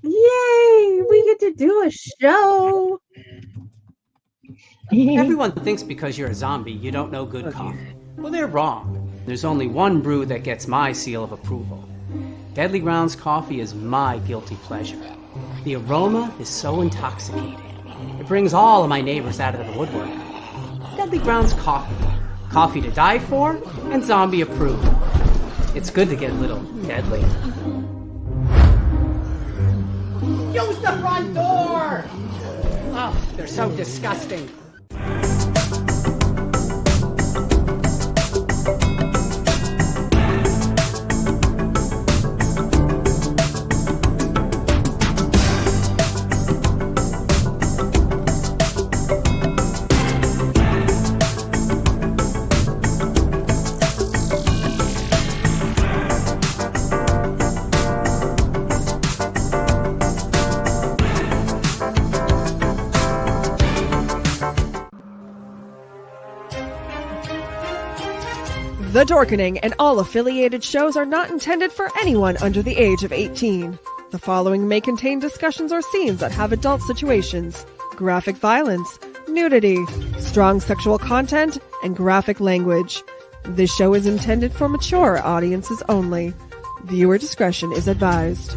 Yay! We get to do a show. Everyone thinks because you're a zombie, you don't know good coffee. Well, they're wrong. There's only one brew that gets my seal of approval. Deadly Grounds coffee is my guilty pleasure. The aroma is so intoxicating. It brings all of my neighbors out of the woodwork. Deadly Grounds coffee. Coffee to die for and zombie approved. It's good to get a little deadly. Use the front door! Oh, they're so disgusting. The Dorkening and all affiliated shows are not intended for anyone under the age of 18. The following may contain discussions or scenes that have adult situations, graphic violence, nudity, strong sexual content, and graphic language. This show is intended for mature audiences only. Viewer discretion is advised.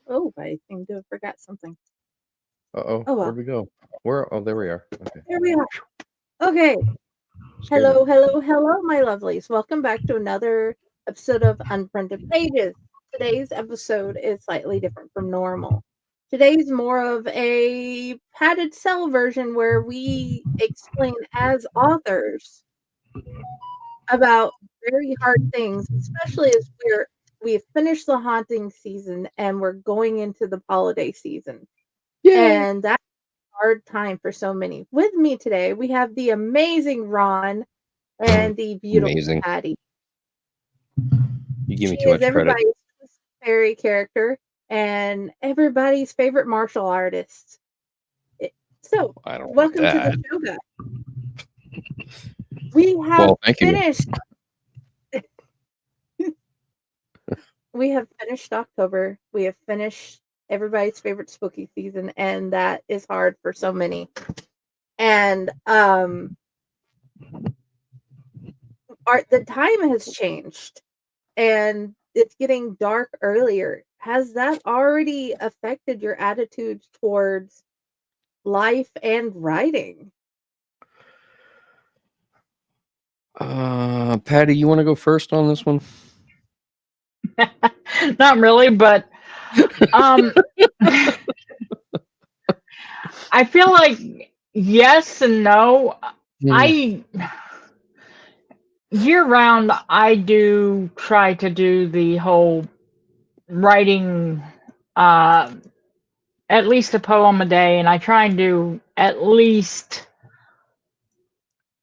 Oh, I seem to have forgot something. Uh-oh, Oh, well. where'd we go? Where? Oh, there we are. Okay. There we are. Okay. Hello, my lovelies. Welcome back to another episode of Unprinted Pages. Today's episode is slightly different from normal. Today's more of a padded cell version where we explain as authors about very hard things, especially as we've finished the haunting season and we're going into the holiday season. And that's a hard time for so many. With me today, we have the amazing Ron and the beautiful Patty. You give me too much credit. Everybody's fairy character and everybody's favorite martial artist. So, welcome to the show, guys. We have finished. We have finished October. We have finished everybody's favorite spooky season, and that is hard for so many. And the time has changed, and it's getting dark earlier. Has that already affected your attitudes towards life and writing? Patty, you want to go first on this one? Not really, but I feel like yes and no. Year round, I do try to do the whole writing at least a poem a day, and I try and do at least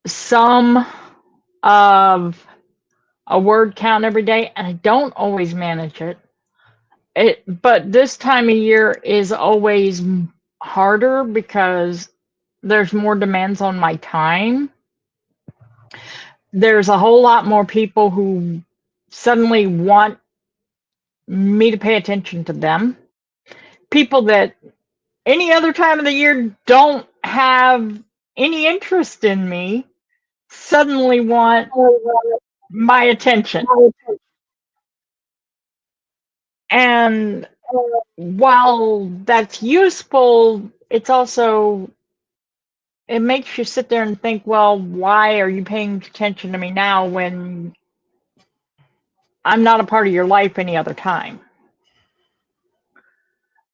some of a word count every day, and I don't always manage it. But this time of year is always harder because there's more demands on my time. There's a whole lot more people who suddenly want me to pay attention to them. People that any other time of the year don't have any interest in me suddenly want my attention. And while that's useful, it's also, it makes you sit there and think, well, why are you paying attention to me now when I'm not a part of your life any other time?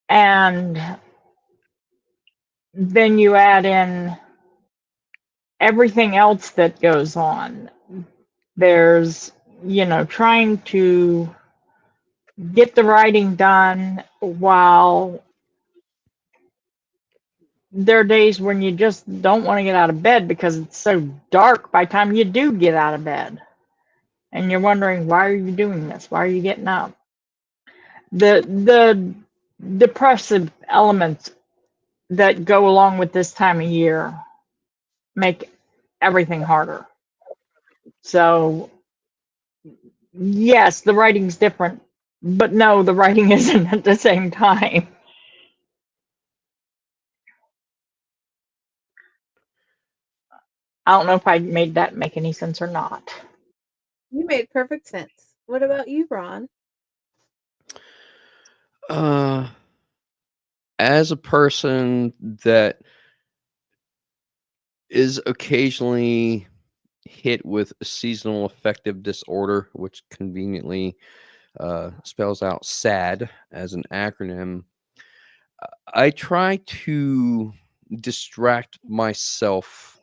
And then you add in everything else that goes on. There's trying to get the writing done while there are days when you just don't want to get out of bed because it's so dark by the time you do get out of bed. And you're wondering, why are you doing this? Why are you getting up? The depressive elements that go along with this time of year make everything harder. So, yes, the writing's different, but no, the writing isn't at the same time. I don't know if I made that make any sense or not. You made perfect sense. What about you, Ron? As a person that is occasionally hit with seasonal affective disorder, which conveniently spells out SAD as an acronym, I try to distract myself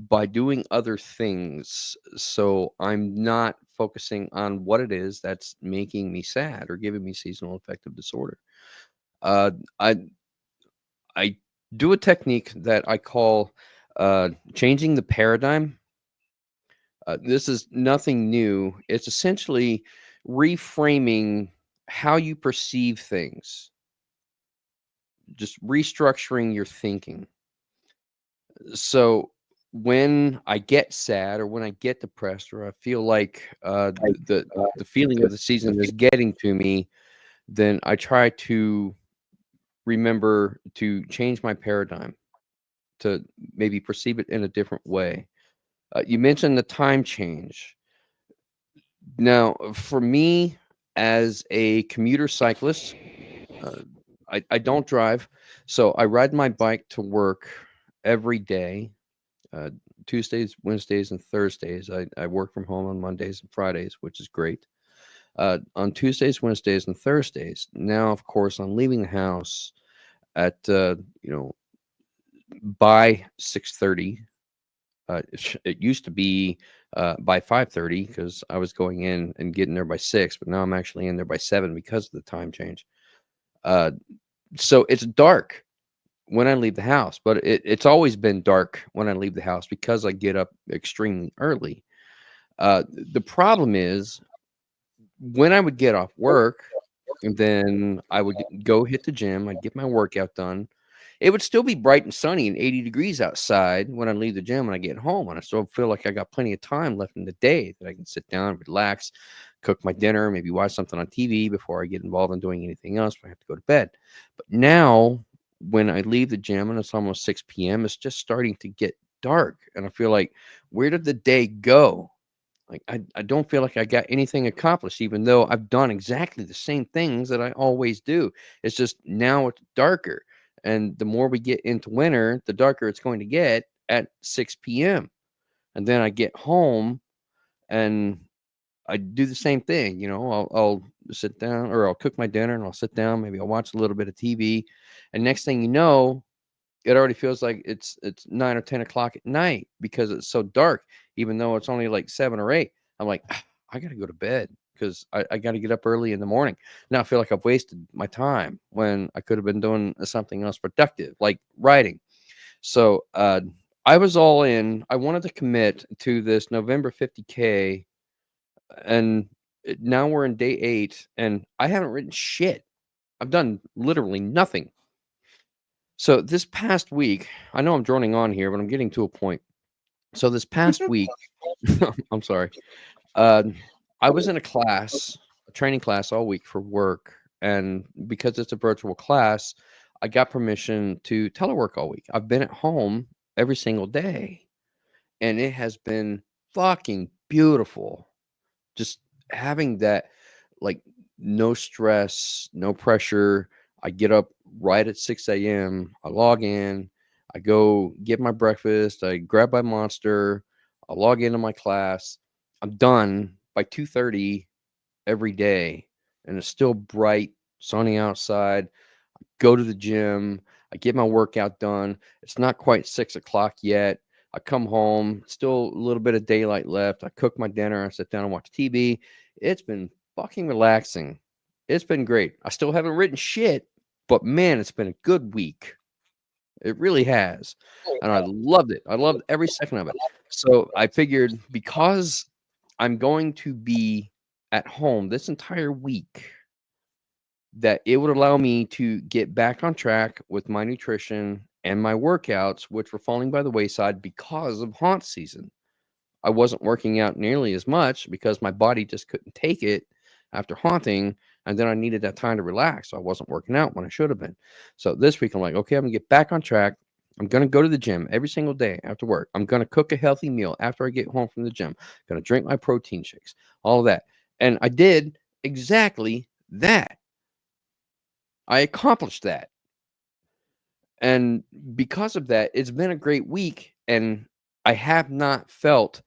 by doing other things, so I'm not focusing on what it is that's making me sad or giving me seasonal affective disorder. Uh, I I do a technique that I call changing the paradigm. This is nothing new. It's essentially reframing how you perceive things, just restructuring your thinking. So when I get sad or when I get depressed or I feel like the feeling of the season is getting to me, then I try to remember to change my paradigm to maybe perceive it in a different way. You mentioned the time change. Now, for me, as a commuter cyclist, uh, I don't drive, so I ride my bike to work every day. Uh, Tuesdays, Wednesdays, and Thursdays. I work from home on Mondays and Fridays, which is great. On Tuesdays, Wednesdays, and Thursdays. Now, of course, I'm leaving the house at by 6:30. It used to be by 5:30 because I was going in and getting there by 6, but now I'm actually in there by 7 because of the time change. Uh, so it's dark when I leave the house, but it's always been dark when I leave the house because I get up extremely early. The problem is when I would get off work, and then I would go hit the gym, I'd get my workout done. It would still be bright and sunny and 80 degrees outside when I leave the gym and I get home, and I still feel like I got plenty of time left in the day that I can sit down, relax, cook my dinner, maybe watch something on TV before I get involved in doing anything else. I have to go to bed. But now, when I leave the gym and it's almost 6 p.m., it's just starting to get dark, and I feel like, where did the day go? Like I don't feel like I got anything accomplished, even though I've done exactly the same things that I always do. It's just now it's darker. And the more we get into winter, the darker it's going to get at 6 p.m. And then I get home and I do the same thing. I'll sit down or I'll cook my dinner and I'll sit down. Maybe I'll watch a little bit of TV. And next thing you know, it already feels like it's 9 or 10 o'clock at night because it's so dark, even though it's only like 7 or 8. I'm like, I gotta go to bed because I gotta get up early in the morning. Now I feel like I've wasted my time when I could have been doing something else productive, like writing. So I was all in. I wanted to commit to this November 50K, and now we're in day 8, and I haven't written shit. I've done literally nothing. So this past week, I know I'm droning on here, but I'm getting to a point. So this past week, I'm sorry. Uh, I was in a training class all week for work, and because it's a virtual class, I got permission to telework all week. I've been at home every single day, and it has been fucking beautiful. Just having that, like, no stress, no pressure. I get up right at 6 a.m. I log in, I go get my breakfast, I grab my monster, I log into my class. I'm done by 2:30 every day, and it's still bright, sunny outside. Go to the gym, I get my workout done. It's not quite 6 o'clock yet, I come home, still a little bit of daylight left. I cook my dinner. I sit down and watch TV. It's been fucking relaxing. It's been great. I still haven't written shit, but man, it's been a good week. It really has. And I loved it. I loved every second of it. So I figured because I'm going to be at home this entire week, that it would allow me to get back on track with my nutrition and my workouts, which were falling by the wayside because of haunt season. I wasn't working out nearly as much because my body just couldn't take it after haunting. And then I needed that time to relax. So I wasn't working out when I should have been. So this week, I'm like, okay, I'm going to get back on track. I'm going to go to the gym every single day after work. I'm going to cook a healthy meal after I get home from the gym. I'm going to drink my protein shakes, all of that. And I did exactly that. I accomplished that. And because of that, it's been a great week. And I have not felt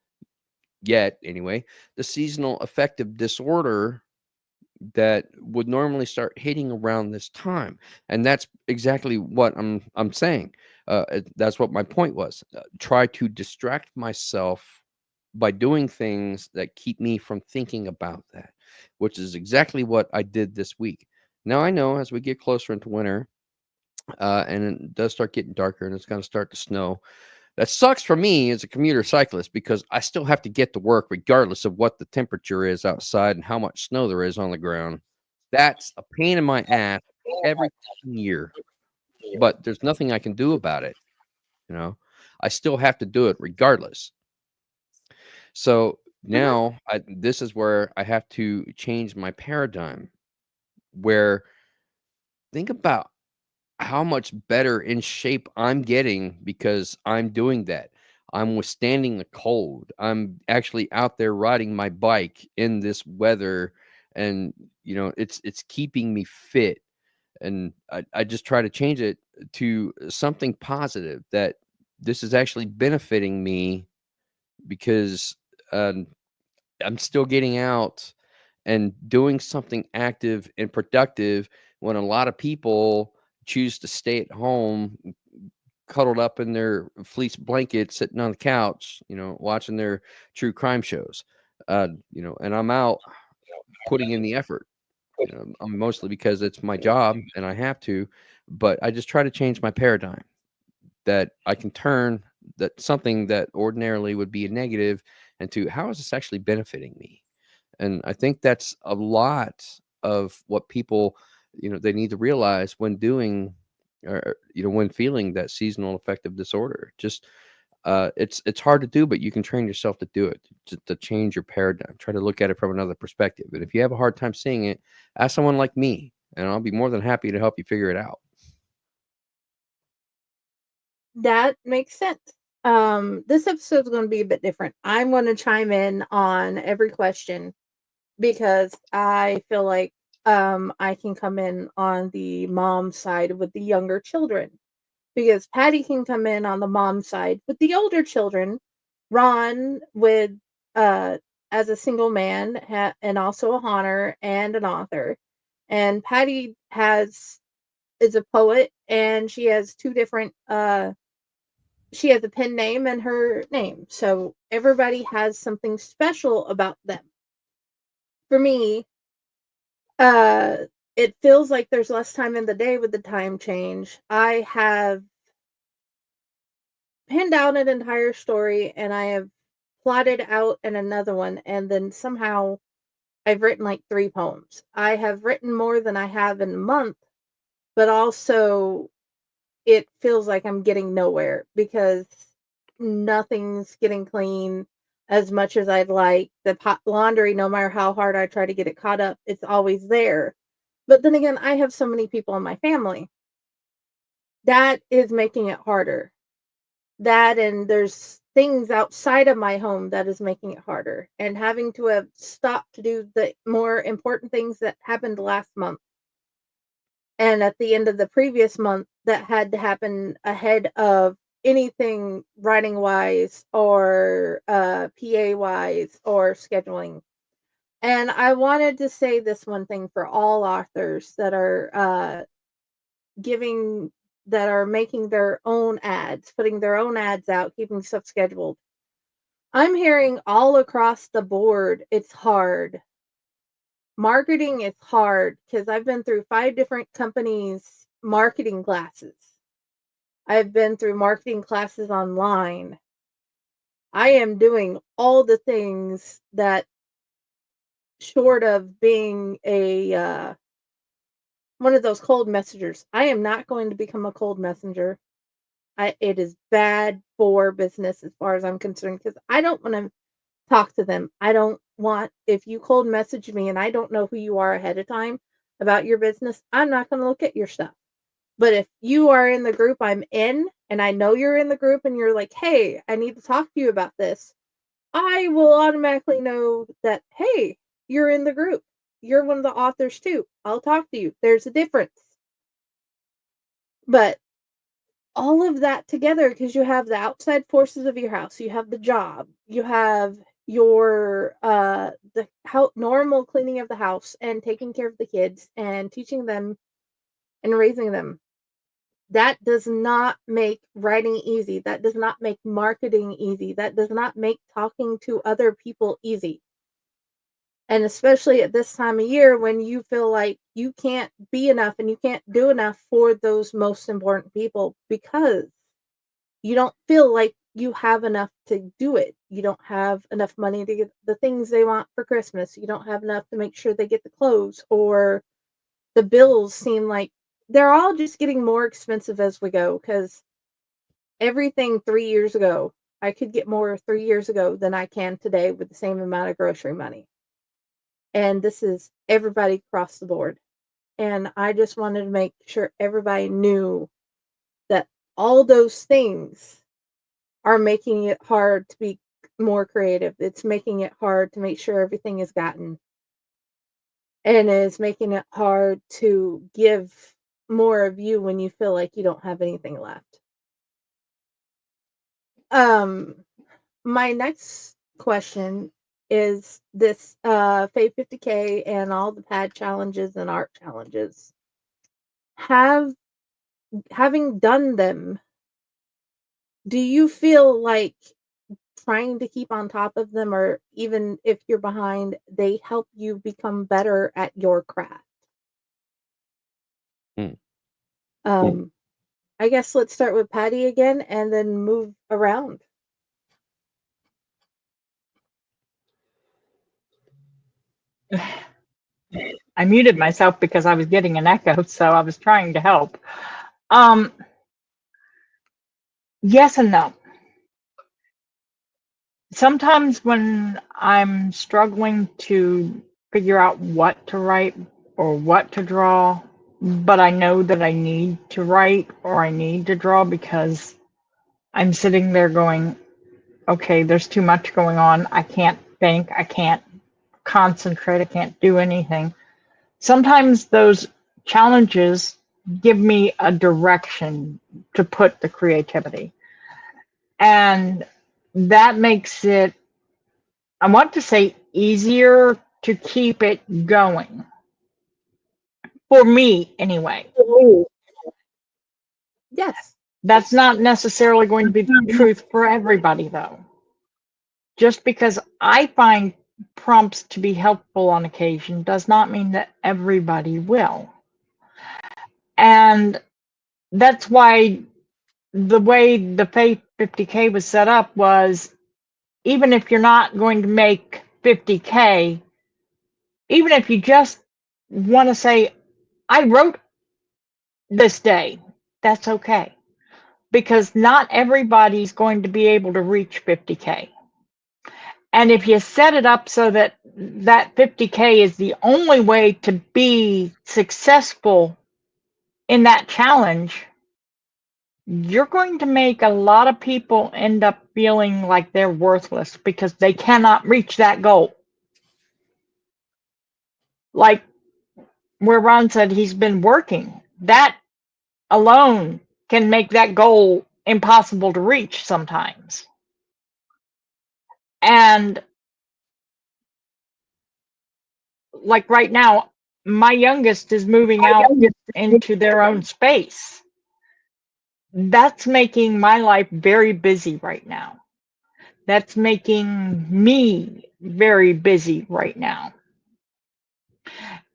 yet, anyway, the seasonal affective disorder that would normally start hitting around this time. And that's exactly what I'm saying. That's what my point was. Try to distract myself by doing things that keep me from thinking about that, which is exactly what I did this week. Now I know as we get closer into winter, and it does start getting darker and it's going to start to snow. That sucks for me as a commuter cyclist because I still have to get to work regardless of what the temperature is outside and how much snow there is on the ground. That's a pain in my ass every year, but there's nothing I can do about it. You know, I still have to do it regardless. So Mhm. now this is where I have to change my paradigm. Where think about how much better in shape I'm getting because I'm doing that. I'm withstanding the cold. I'm actually out there riding my bike in this weather, and it's keeping me fit. And I just try to change it to something positive, that this is actually benefiting me because um, I'm still getting out and doing something active and productive when a lot of people choose to stay at home, cuddled up in their fleece blanket, sitting on the couch, watching their true crime shows. And I'm out putting in the effort. I'm mostly because it's my job and I have to, but I just try to change my paradigm, that I can turn that something that ordinarily would be a negative into how is this actually benefiting me? And I think that's a lot of what people, they need to realize when doing, or when feeling that seasonal affective disorder. Just it's hard to do, but you can train yourself to do it, to change your paradigm. Try to look at it from another perspective. And if you have a hard time seeing it, ask someone like me, and I'll be more than happy to help you figure it out. That makes sense. This episode's going to be a bit different. I'm going to chime in on every question because I feel like I can come in on the mom side with the younger children, because Patty can come in on the mom side with the older children, Ron with uh as a single man and also a haunter and an author, and Patty has is a poet, and she has two different she has a pen name and her name, so everybody has something special about them. For me, uh it feels like there's less time in the day with the time change. I have pinned out an entire story and I have plotted out in another one, and then somehow I've written like 3 poems. I have written more than I have in a month, but also it feels like I'm getting nowhere because nothing's getting clean as much as I'd like. The pot laundry, no matter how hard I try to get it caught up, it's always there. But then again, I have so many people in my family. That is making it harder. That, and there's things outside of my home that is making it harder. And having to have stopped to do the more important things that happened last month, and at the end of the previous month that had to happen ahead of anything writing wise or PA wise or scheduling. And I wanted to say this one thing for all authors that are giving that are making their own ads, putting their own ads out, keeping stuff scheduled. I'm hearing all across the board it's hard. Marketing is hard because I've been through 5 different companies' marketing classes. I've been through marketing classes online. I am doing all the things that, short of being a one of those cold messengers. I am not going to become a cold messenger. It is bad for business as far as I'm concerned because I don't want to talk to them. I don't want, if you cold message me and I don't know who you are ahead of time about your business, I'm not going to look at your stuff. But if you are in the group I'm in and I know you're in the group and you're like, hey, I need to talk to you about this, I will automatically know that, hey, you're in the group. You're one of the authors too. I'll talk to you. There's a difference. But all of that together, because you have the outside forces of your house, you have the job, you have your the how normal cleaning of the house and taking care of the kids and teaching them and raising them. That does not make writing easy. That does not make marketing easy. That does not make talking to other people easy. And especially at this time of year when you feel like you can't be enough and you can't do enough for those most important people because you don't feel like you have enough to do it. You don't have enough money to get the things they want for Christmas. You don't have enough to make sure they get the clothes, or the bills seem like they're all just getting more expensive as we go because everything 3 years ago, I could get more 3 years ago than I can today with the same amount of grocery money. And this is everybody across the board. And I just wanted to make sure everybody knew that all those things are making it hard to be more creative. It's making it hard to make sure everything is gotten. And it's making it hard to give more of you when you feel like you don't have anything left. Um my next question is this Fave 50K and all the pad challenges and art challenges. Have Having done them, do you feel like trying to keep on top of them, or even if you're behind, they help you become better at your craft? Hmm. Um, I guess let's start with Patty again and then move around. I muted myself because I was getting an echo, so I was trying to help. Um, yes and no. Sometimes when I'm struggling to figure out what to write or what to draw, but I know that I need to write or I need to draw because I'm sitting there going, okay, there's too much going on. I can't think. I can't concentrate. I can't do anything. Sometimes those challenges give me a direction to put the creativity. And that makes it, I want to say, easier to keep it going. For me, anyway. Yes. That's not necessarily going to be the truth for everybody, though. Just because I find prompts to be helpful on occasion does not mean that everybody will. And that's why the way the Faith 50K was set up was, even if you're not going to make 50K, even if you just want to say, I wrote this day, that's okay. Because not everybody's going to be able to reach 50K. And if you set it up so that that 50K is the only way to be successful in that challenge, you're going to make a lot of people end up feeling like they're worthless because they cannot reach that goal. Like where Ron said he's been working, that alone can make that goal impossible to reach sometimes. And like right now, my youngest is moving out into their own space. that's making my life very busy right now. That's making me very busy right now.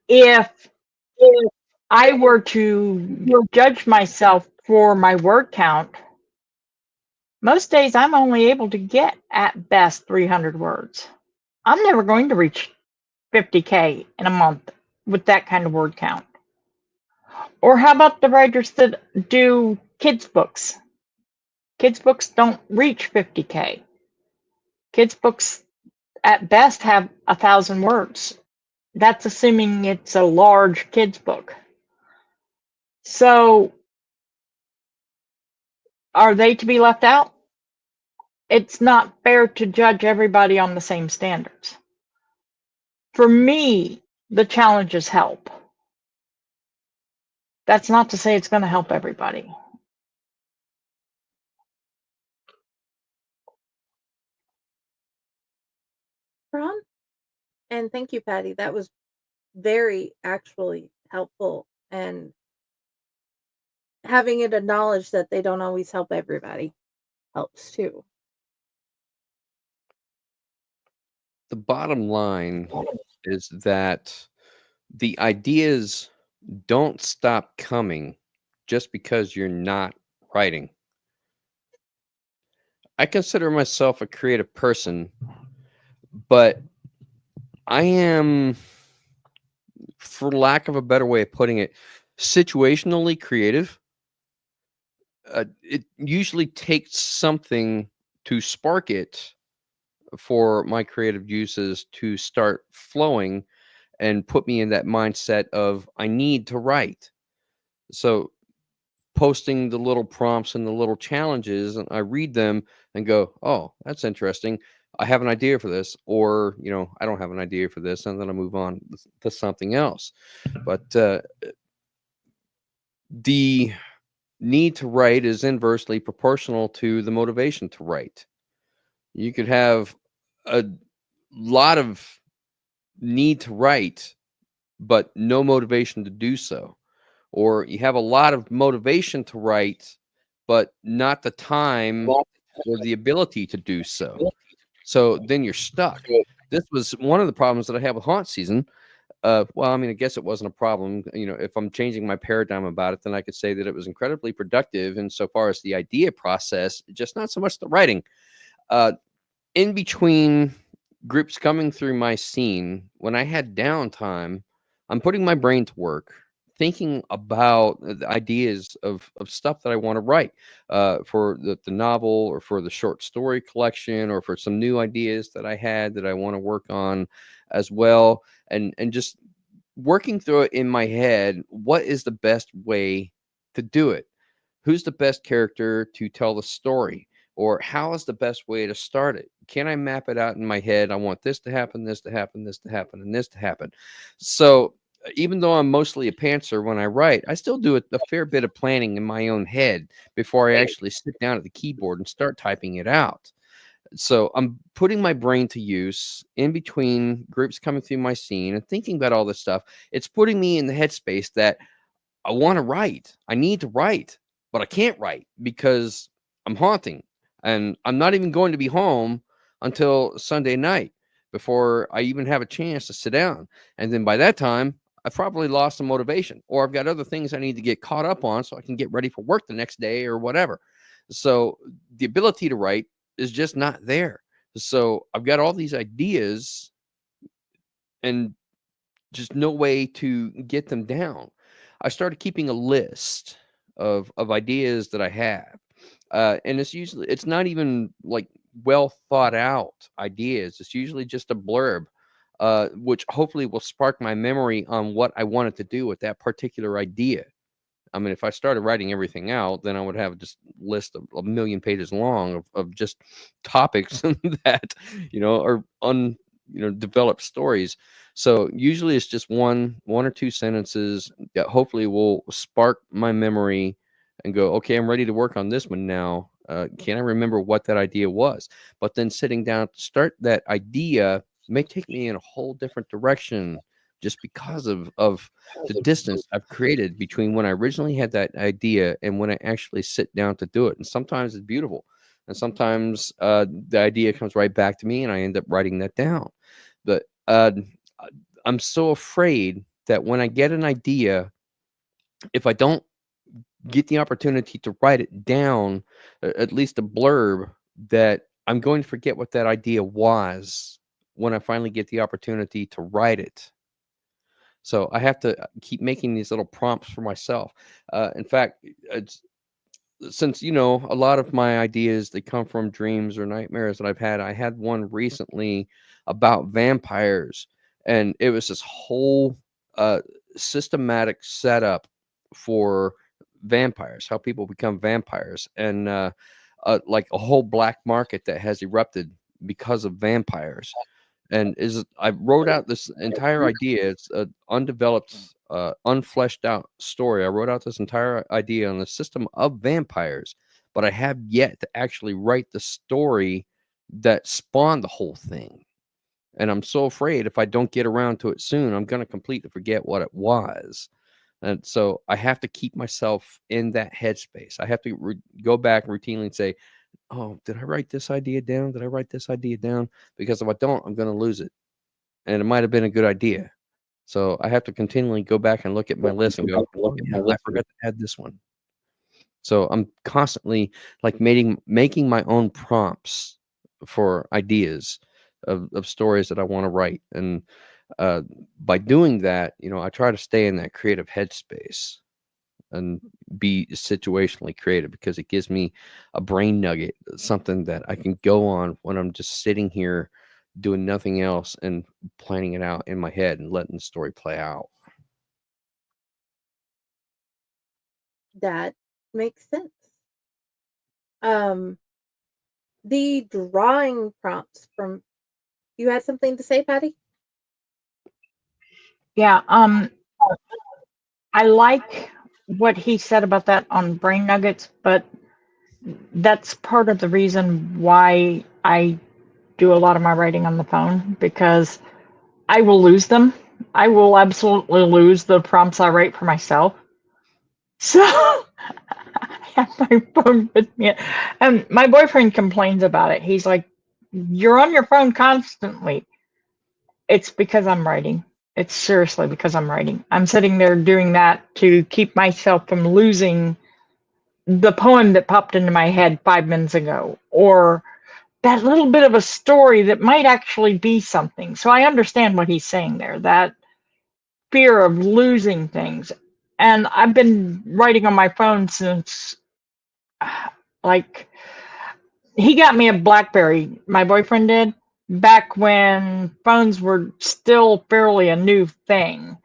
If I were to judge myself for my word count, most days I'm only able to get at best 300 words. I'm never going to reach 50K in a month with that kind of word count. Or how about the writers that do kids' books? Kids' books don't reach 50K. Kids' books at best have 1,000 words. That's assuming it's a large kids' book. So are they to be left out? It's not fair to judge everybody on the same standards. For me, the challenges help. That's not to say it's going to help everybody. Ron? And thank you, Patty. That was very actually helpful. And having it acknowledged that they don't always help everybody helps too. The bottom line is that the ideas don't stop coming just because you're not writing. I consider myself a creative person, but I am, for lack of a better way of putting it, situationally creative. It usually takes something to spark it for my creative juices to start flowing and put me in that mindset of I need to write. So posting the little prompts and the little challenges, and I read them and go, oh, that's interesting. I have an idea for this, or I don't have an idea for this, and then I move on to something else. But the need to write is inversely proportional to the motivation to write. You could have a lot of need to write, but no motivation to do so. Or you have a lot of motivation to write, but not the time or the ability to do so. So then you're stuck. This was one of the problems that I had with haunt season. Well, I mean, I guess it wasn't a problem. If I'm changing my paradigm about it, then I could say that it was incredibly productive insofar as the idea process, just not so much the writing. In between groups coming through my scene, when I had downtime, I'm putting my brain to work, thinking about the ideas of stuff that I want to write for the novel or for the short story collection or for some new ideas that I had that I want to work on as well. And just working through it in my head, what is the best way to do it? Who's the best character to tell the story? Or how is the best way to start it? Can I map it out in my head? I want this to happen, this to happen, this to happen, and this to happen. So even though I'm mostly a pantser when I write, I still do a fair bit of planning in my own head before I actually sit down at the keyboard and start typing it out. So I'm putting my brain to use in between groups coming through my scene and thinking about all this stuff. It's putting me in the headspace that I want to write. I need to write, but I can't write because I'm haunting. And I'm not even going to be home until Sunday night before I even have a chance to sit down. And then by that time, I've probably lost some motivation, or I've got other things I need to get caught up on so I can get ready for work the next day or whatever. So the ability to write is just not there. So I've got all these ideas and just no way to get them down. I started keeping a list of ideas that I have. And it's not even like well thought out ideas. It's usually just a blurb, which hopefully will spark my memory on what I wanted to do with that particular idea. I mean, if I started writing everything out, then I would have just a list of a million pages long of just topics that, are developed stories. So usually it's just one or two sentences that hopefully will spark my memory and go, okay, I'm ready to work on this one now. Can I remember what that idea was? But then sitting down to start that idea may take me in a whole different direction just because of the distance I've created between when I originally had that idea and when I actually sit down to do it. And sometimes it's beautiful, and sometimes the idea comes right back to me, and I end up writing that down. But I'm so afraid that when I get an idea, if I don't get the opportunity to write it down, at least a blurb, that I'm going to forget what that idea was when I finally get the opportunity to write it. So I have to keep making these little prompts for myself. In fact, it's, since a lot of my ideas, they come from dreams or nightmares that I've had. I had one recently about vampires, and it was this whole systematic setup for vampires, how people become vampires, and like a whole black market that has erupted because of vampires. And I wrote out this entire idea. It's an undeveloped, unfleshed out story. I wrote out this entire idea on the system of vampires, but I have yet to actually write the story that spawned the whole thing. And I'm so afraid if I don't get around to it soon, I'm going to completely forget what it was. And so I have to keep myself in that headspace. I have to go back routinely and say, oh, did I write this idea down? Did I write this idea down? Because if I don't, I'm going to lose it. And it might have been a good idea. So I have to continually go back and look at my list and go, oh, yeah, I forgot to add this one. So I'm constantly like making my own prompts for ideas of stories that I want to write. And by doing that, I try to stay in that creative headspace and be situationally creative, because it gives me a brain nugget, something that I can go on when I'm just sitting here doing nothing else and planning it out in my head and letting the story play out. That makes sense. Um, the drawing prompts from you had something to say, Patty? Yeah. I like what he said about that on brain nuggets, but that's part of the reason why I do a lot of my writing on the phone, because I will lose them. I will absolutely lose the prompts I write for myself. So I have my phone with me. And my boyfriend complains about it. He's like, you're on your phone constantly. It's because I'm writing. It's seriously because I'm writing. I'm sitting there doing that to keep myself from losing the poem that popped into my head 5 minutes ago, or that little bit of a story that might actually be something. So I understand what he's saying there, that fear of losing things. And I've been writing on my phone since, like, he got me a BlackBerry, my boyfriend did, back when phones were still fairly a new thing,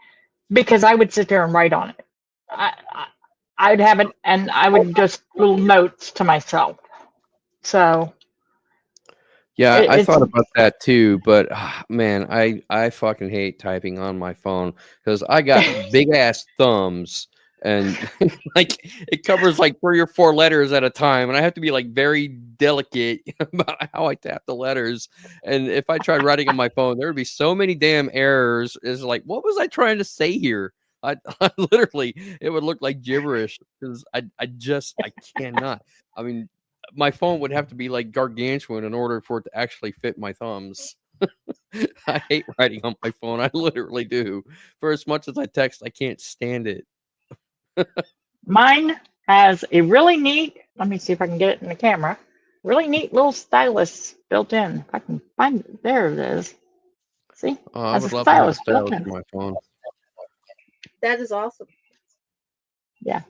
because I would sit there and write on it. I'd have it, and I would just little notes to myself. So Yeah, I it's thought about that too, but man, I fucking hate typing on my phone because I got big ass thumbs, and like it covers like 3 or 4 letters at a time, and I have to be like very delicate about how I tap the letters. And if I tried writing on my phone, there would be so many damn errors. It's like, what was I trying to say here? I literally, it would look like gibberish because I cannot. I mean, my phone would have to be like gargantuan in order for it to actually fit my thumbs. I hate writing on my phone. I literally do. For as much as I text, I can't stand it. Mine has a really neat, let me see if I can get it in the camera, really neat little stylus built in. If I can find it, there it is. See, Oh, I has a would love to have a stylus built stylus in. for my phone. That is awesome. Yeah.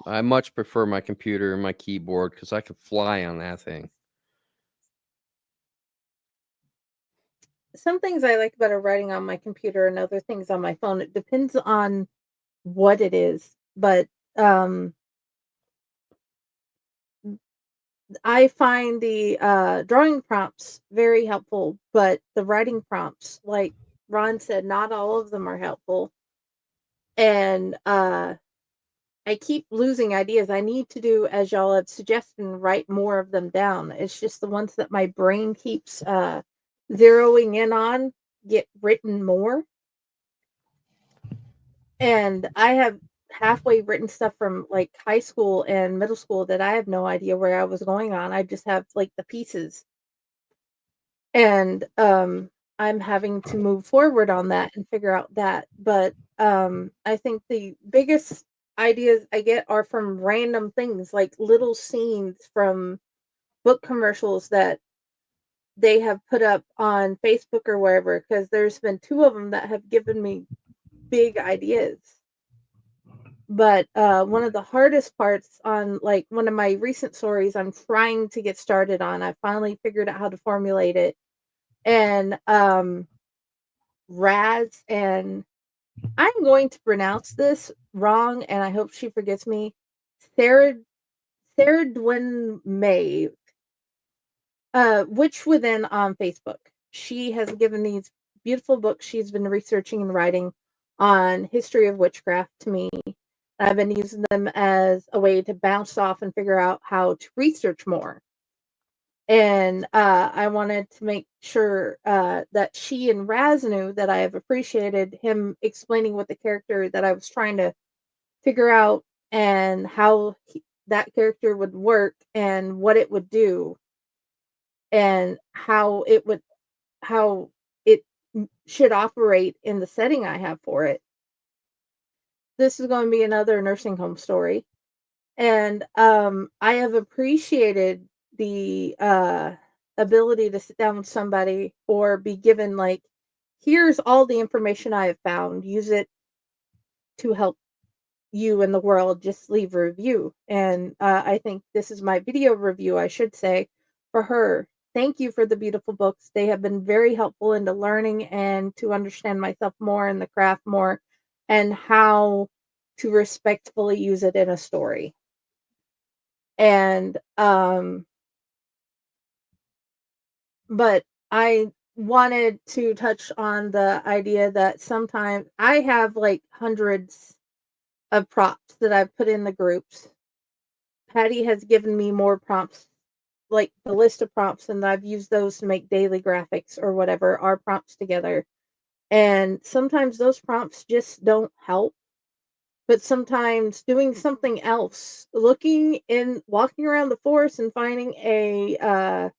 I much prefer my computer and my keyboard because I could fly on that thing. Some things I like about writing on my computer and other things on my phone. It depends on what it is, but I find the drawing prompts very helpful, but the writing prompts, like Ron said, not all of them are helpful. And I keep losing ideas. I need to do, as y'all have suggested, and write more of them down. It's just the ones that my brain keeps zeroing in on get written more. And I have halfway written stuff from like high school and middle school that I have no idea where I was going on. I just have like the pieces. And I'm having to move forward on that and figure out that. But I think the biggest ideas I get are from random things, like little scenes from book commercials that they have put up on Facebook or wherever, because there's been two of them that have given me big ideas. But one of the hardest parts on like one of my recent stories I'm trying to get started on, I finally figured out how to formulate it. And Raz, and I'm going to pronounce this wrong and I hope she forgives me. Sarah Sarah Dwyn May, Witch Within on Facebook. She has given these beautiful books she's been researching and writing on history of witchcraft to me. I've been using them as a way to bounce off and figure out how to research more. And I wanted to make sure that she and Raz knew that I have appreciated him explaining what the character that I was trying to figure out and how that character would work and what it would do and how it should operate in the setting I have for it. This is going to be another nursing home story. And I have appreciated the ability to sit down with somebody or be given like, here's all the information I have found, use it to help you in the world, just leave a review. And I think this is my video review, I should say, for her. Thank you for the beautiful books. They have been very helpful into learning and to understand myself more and the craft more and how to respectfully use it in a story. And but I wanted to touch on the idea that sometimes I have like hundreds of prompts that I've put in the groups. Patty has given me more prompts, like the list of prompts, and I've used those to make daily graphics or whatever, our prompts together. And sometimes those prompts just don't help. But sometimes doing something else, walking around the forest and finding a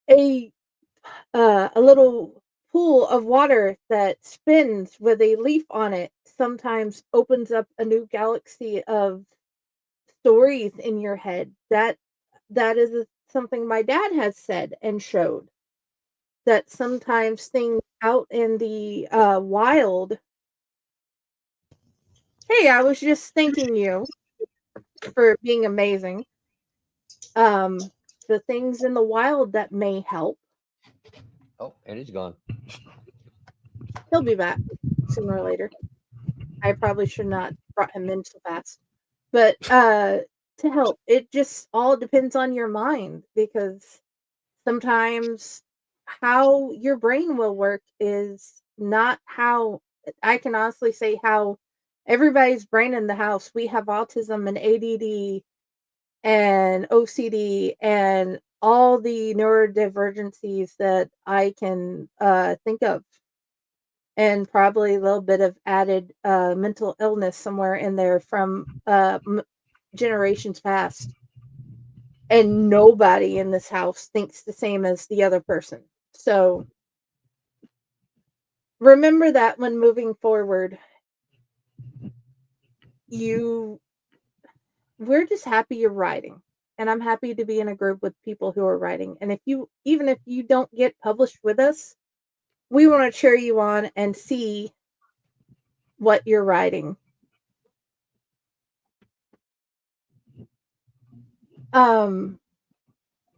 a little pool of water that spins with a leaf on it sometimes opens up a new galaxy of stories in your head. That is something my dad has said and showed, that sometimes things out in the wild. Hey, I was just thanking you for being amazing. The things in the wild that may help. Oh, and he's gone. He'll be back sooner or later. I probably should not brought him in so fast. But to help, it just all depends on your mind, because sometimes how your brain will work is not how, I can honestly say how everybody's brain in the house. We have autism and ADD and OCD and all the neurodivergencies that I can think of, and probably a little bit of added mental illness somewhere in there from generations past. And nobody in this house thinks the same as the other person. So remember that when moving forward, we're just happy you're writing. And I'm happy to be in a group with people who are writing. And even if you don't get published with us, we want to cheer you on and see what you're writing. My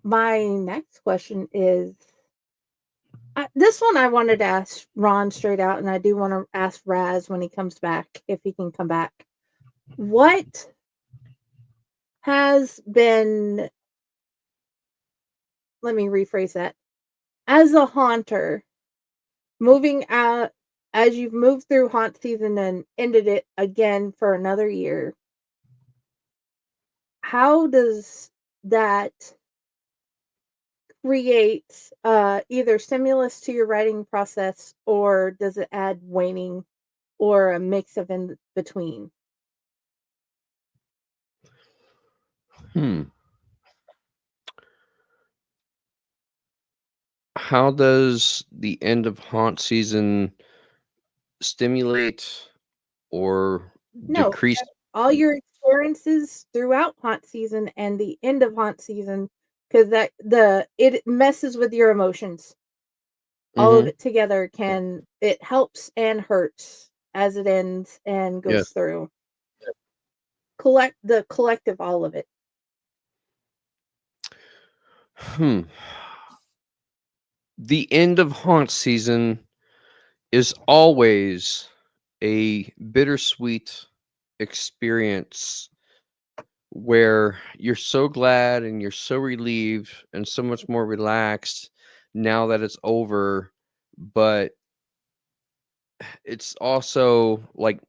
next question is, this one I wanted to ask Ron straight out, and I do want to ask Raz when he comes back, if he can come back. What has been, let me rephrase that, as a haunter, moving out, as you've moved through haunt season and ended it again for another year, how does that create either stimulus to your writing process, or does it add waning, or a mix of in between? Hmm. How does the end of haunt season stimulate or No, decrease? all your experiences throughout haunt season and the end of haunt season, because it messes with your emotions. All of Hmm. it together it helps and hurts as it ends and Yes. goes through. The collective, all of it. Hmm. The end of haunt season is always a bittersweet experience where you're so glad and you're so relieved and so much more relaxed now that it's over, but it's also like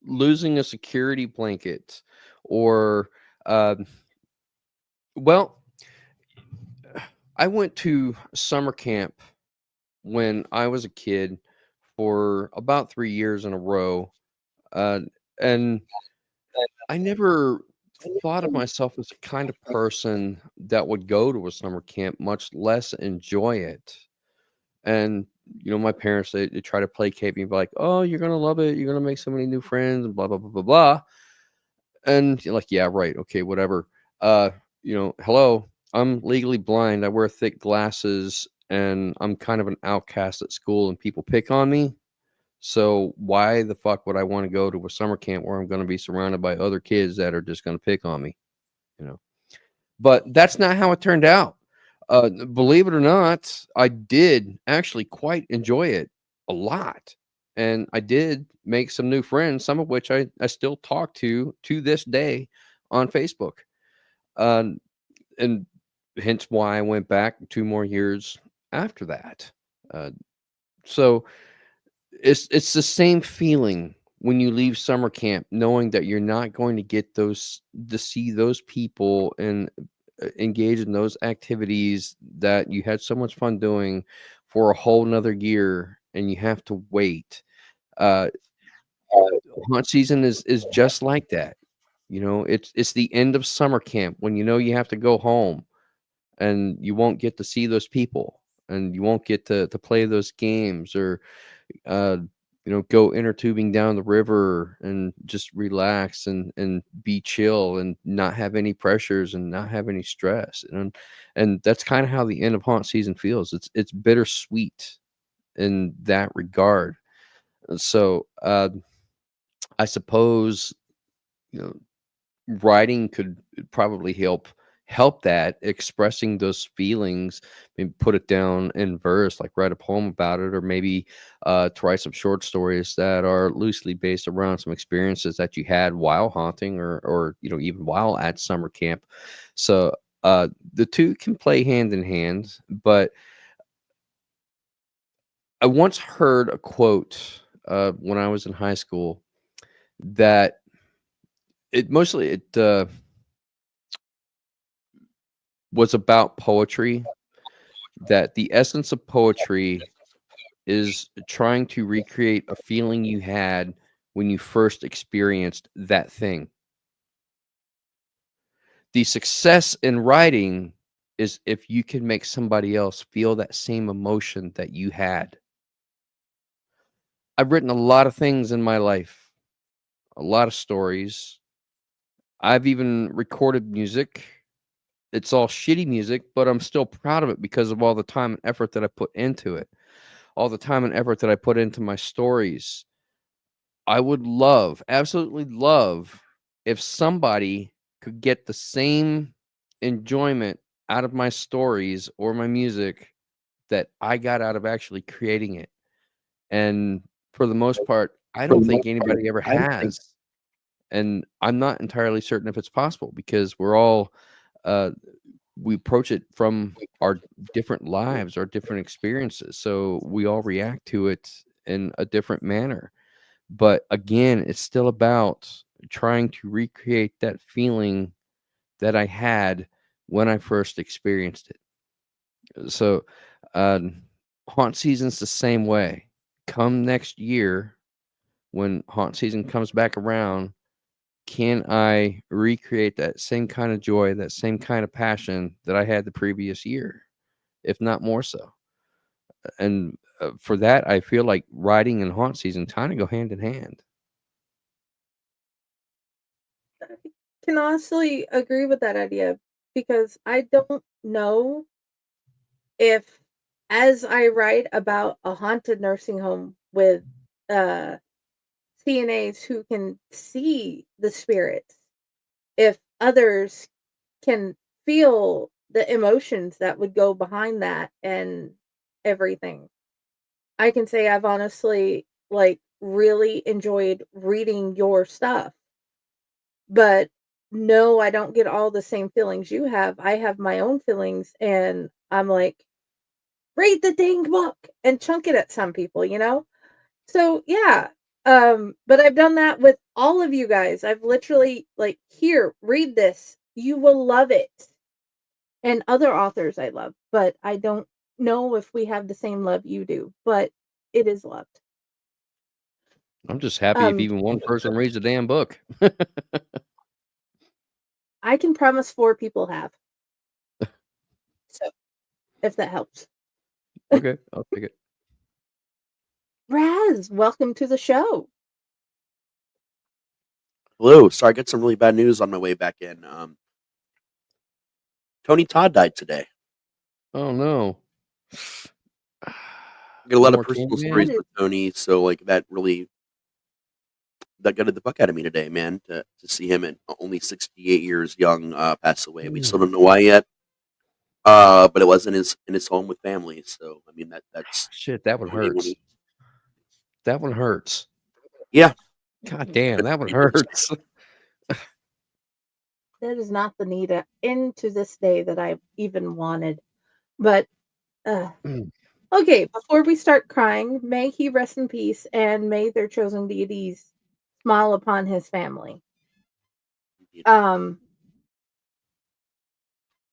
losing a security blanket or um, well, I went to summer camp when I was a kid for about 3 years in a row, uh, and I never thought of myself as the kind of person that would go to a summer camp, much less enjoy it. And my parents, they try to placate me, like, "Oh, you're gonna love it. You're gonna make so many new friends, and blah blah blah blah blah." And you're like, "Yeah, right. Okay, whatever." Uh, hello. I'm legally blind. I wear thick glasses, and I'm kind of an outcast at school, and people pick on me. So why the fuck would I want to go to a summer camp where I'm going to be surrounded by other kids that are just going to pick on me? You know. But that's not how it turned out. Believe it or not, I did actually quite enjoy it a lot. And I did make some new friends, some of which I still talk to this day on Facebook. Um, and hence why I went back 2 more years after that. Uh, so it's the same feeling when you leave summer camp, knowing that you're not going to get to see those people and engage in those activities that you had so much fun doing for a whole nother year, and you have to wait. uh Hunt season is just like that. It's the end of summer camp when you have to go home, and you won't get to see those people, and you won't get to play those games, or uh, go inner tubing down the river and just relax and be chill and not have any pressures and not have any stress. And that's kind of how the end of haunt season feels. It's bittersweet in that regard. So I suppose you know writing could probably help that, expressing those feelings, maybe put it down in verse, like write a poem about it, or maybe to write some short stories that are loosely based around some experiences that you had while haunting, or even while at summer camp. So the two can play hand in hand. But I once heard a quote when I was in high school that it was about poetry, that the essence of poetry is trying to recreate a feeling you had when you first experienced that thing. The success in writing is if you can make somebody else feel that same emotion that you had. I've written a lot of things in my life, a lot of stories. I've even recorded music. It's all shitty music, but I'm still proud of it because of all the time and effort that I put into it, all the time and effort that I put into my stories. I would love, absolutely love, if somebody could get the same enjoyment out of my stories or my music that I got out of actually creating it. And for the most part, I don't think anybody ever has. And I'm not entirely certain if it's possible, because uh, we approach it from our different lives, our different experiences. So we all react to it in a different manner. But again, it's still about trying to recreate that feeling that I had when I first experienced it. So, uh, haunt season's the same way. Come next year, when haunt season comes back around, can I recreate that same kind of joy, that same kind of passion that I had the previous year, if not more so? And for that, I feel like writing and haunt season kind of go hand in hand. Can honestly agree with that idea because I don't know if, as I write about a haunted nursing home with uh CNAs who can see the spirits, if others can feel the emotions that would go behind that and everything. I can say I've honestly like really enjoyed reading your stuff, but no, I don't get all the same feelings you have. I have my own feelings and I'm like, read the dang book and chunk it at some people, you know? So yeah. But I've done that with all of you guys. I've literally like, here, read this. You will love it. And other authors I love, but I don't know if we have the same love you do, but it is loved. I'm just happy if Um, even one person reads the damn book. I can promise 4 people have. So if that helps. Okay, I'll take it. Raz, welcome to the show. Hello. Sorry, I got some really bad news on my way back in. Tony Todd died today. Oh no. I got a lot No of more personal That stories Candyman? is with Tony, so like that gutted the fuck out of me today, man. To see him at only 68 years young pass away. We still Mm. don't know why yet. But it was in his home with family. So I mean that's Shit, that one Tony when hurts. he That one hurts. yeah. God damn, that one It hurts. hurts. that is not the need into this day that I even wanted. But uh, okay, before we start crying, may he rest in peace and may their chosen deities smile upon his family. Um,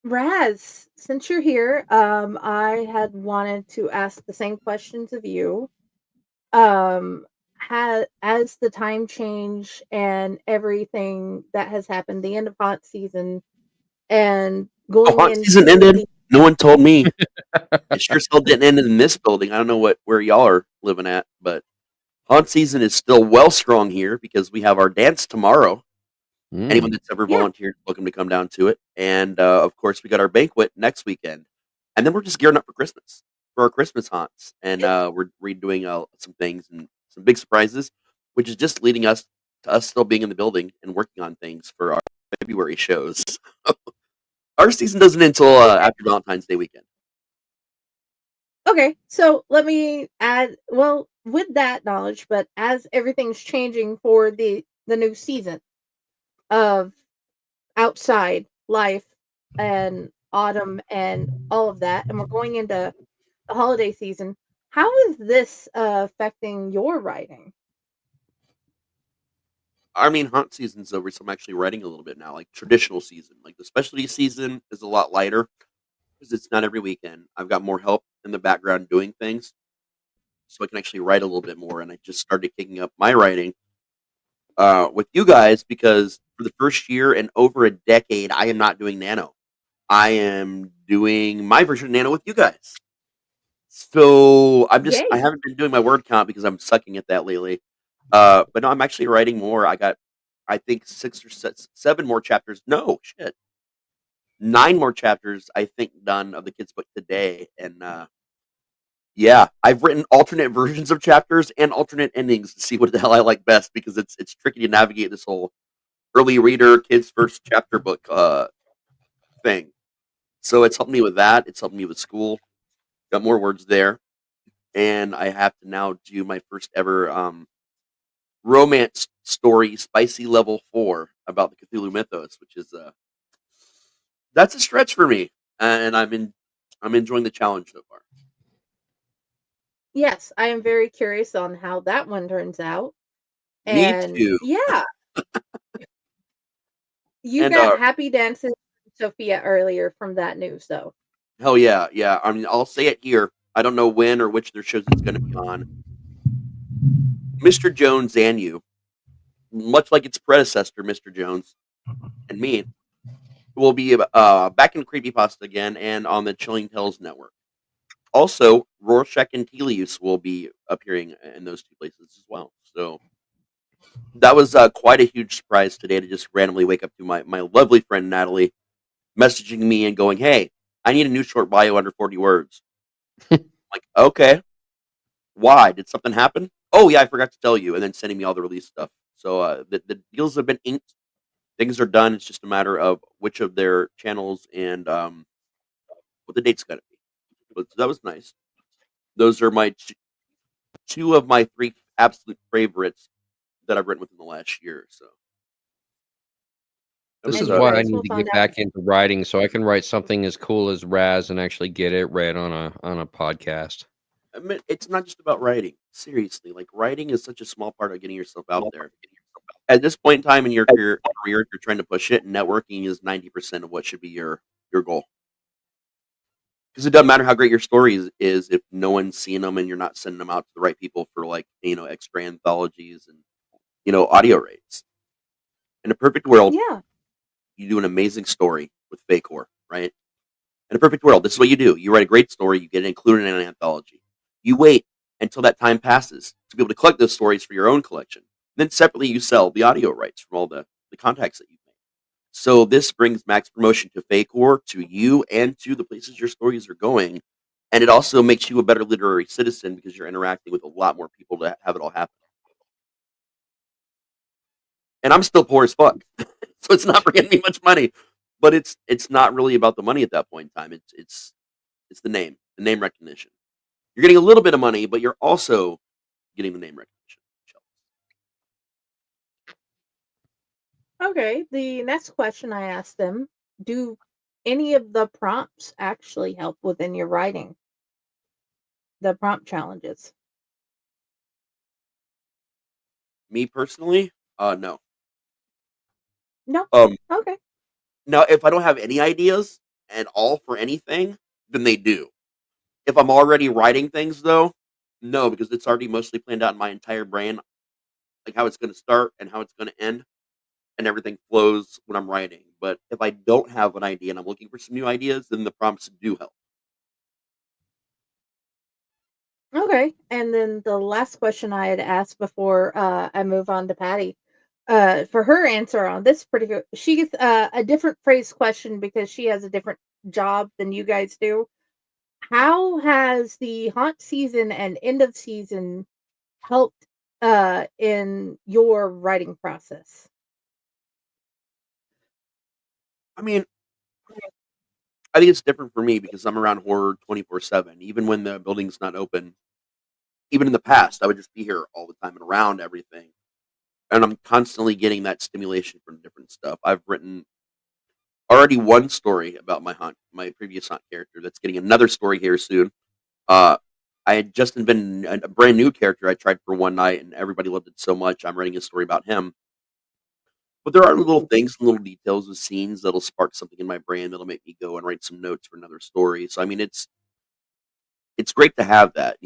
Raz, since you're here, I had wanted to ask the same questions of you. Had as the time change and everything that has happened, the end of hot season and Oh, going haunt season into ended. the No one told me. It sure still didn't end in this building. I don't know where y'all are living at, but haunt season is still well strong here because we have our dance tomorrow. Anyone Mm. that's ever yeah, volunteered is welcome to come down to it. And of course, we got our banquet next weekend, and then we're just gearing up for Christmas for our Christmas haunts, and we're redoing some things and some big surprises, which is just leading us to us still being in the building and working on things for our February shows. Our season doesn't end until okay, after Valentine's Day weekend. okay. So let me add. Well, with that knowledge, but as everything's changing for the new season of outside life and autumn and all of that, and we're going into the holiday season. How is this affecting your writing? I mean, haunt season's over, so I'm actually writing a little bit now, like traditional season. Like the specialty season is a lot lighter because it's not every weekend. I've got more help in the background doing things, so I can actually write a little bit more. And I just started kicking up my writing with you guys because for the first year and over a decade, I am not doing Nano. I am doing my version of Nano with you guys. So I Yay! haven't been doing my word count because I'm sucking at that lately. But no, I'm actually writing more. I got I think 7 more chapters. No shit, 9 more chapters. I think done of the kids' book today, and yeah, I've written alternate versions of chapters and alternate endings to see what the hell I like best because it's tricky to navigate this whole early reader kids first chapter book thing. So it's helped me with that. It's helped me with school. Got more words there, and I have to now do my first ever romance story, spicy level 4 about the Cthulhu mythos, which is that's a stretch for me, and I'm enjoying the challenge so far. Yes, I am very curious on how that one turns out. Me And too, yeah, you and got happy dances with Sophia earlier from that news though. Hell yeah, yeah. I mean, I'll say it here. I don't know when or which of their shows it's going to be on. Mr. Jones and you, much like its predecessor, Mr. Jones and me, will be back in Creepypasta again and on the Chilling Tales Network. Also, Rorschach and Telius will be appearing in those two places as well. So that was quite a huge surprise today to just randomly wake up to my lovely friend Natalie messaging me and going, "Hey, I need a new short bio under 40 words." Like, okay, why? Did something happen? Oh yeah, I forgot to tell you, and then sending me all the release stuff. So the deals have been inked. Things are done. It's just a matter of which of their channels and what the date's gonna be. But that was nice. Those are my two of my three absolute favorites that I've written within the last year. So that This was is And you why I guys need will to find get out. back into writing so I can write something as cool as Raz and actually get it read on a podcast. I mean, it's not just about writing. Seriously, like writing is such a small part of getting yourself out there. At this point in time in your career, if you're trying to push it, networking is 90% of what should be your goal. Because it doesn't matter how great your story is if no one's seeing them and you're not sending them out to the right people for like extra anthologies and audio rates. In a perfect world, Yeah. you do an amazing story with Facor, right? In a perfect world, this is what you do. You write a great story, you get it included in an anthology. You wait until that time passes to be able to collect those stories for your own collection. Then separately, you sell the audio rights from all the contacts that you've made. So this brings max promotion to Facor, to you, and to the places your stories are going. And it also makes you a better literary citizen because you're interacting with a lot more people to have it all happen. And I'm still poor as fuck, so it's not bringing me much money. But it's not really about the money at that point in time. It's the name recognition. You're getting a little bit of money, but you're also getting the name recognition. Okay. The next question I asked them: do any of the prompts actually help within your writing? The prompt challenges. Me personally, no. No. Um, Okay. Now if I don't have any ideas at all for anything, then they do. If I'm already writing things though, no, because it's already mostly planned out in my entire brain, like how it's going to start and how it's going to end, and everything flows when I'm writing. But if I don't have an idea and I'm looking for some new ideas, then the prompts do help. Okay. And then the last question I had asked before I move on to Patty, for her answer on this particular, she's a different phrase question because she has a different job than you guys do. How has the haunt season and end of season helped in your writing process? I mean, I think it's different for me because I'm around horror 24/7. Even when the building's not open, even in the past, I would just be here all the time and around everything. And I'm constantly getting that stimulation from different stuff. I've written already one story about my previous hunt character that's getting another story here soon. Uh, I had just invented a brand new character I tried for one night, and everybody loved it so much. I'm writing a story about him. But there are little things and little details of scenes that'll spark something in my brain that'll make me go and write some notes for another story. So I mean, it's great to have that.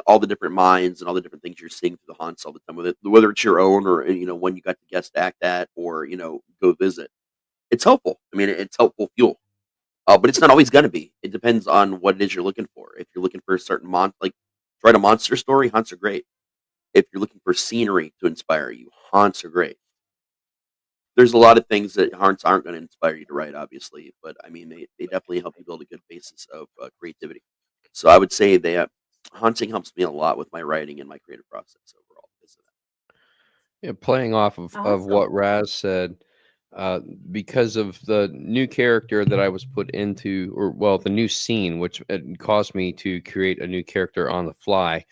All the different minds and all the different things you're seeing through the haunts all the time, whether it's your own or one you got to guest act at or go visit. It's helpful. I mean, it's helpful fuel. But it's not always gonna be. It depends on what it is you're looking for. If you're looking for a certain like to write a monster story, haunts are great. If you're looking for scenery to inspire you, haunts are great. There's a lot of things that haunts aren't going to inspire you to write, obviously, but I mean, they definitely help you build a good basis of creativity. So I would say that haunting helps me a lot with my writing and my creative process overall. Because of Yeah, playing off of Awesome. what Raz said, uh, because of the new character that I was put into, or well, the new scene, which it caused me to create a new character on the fly.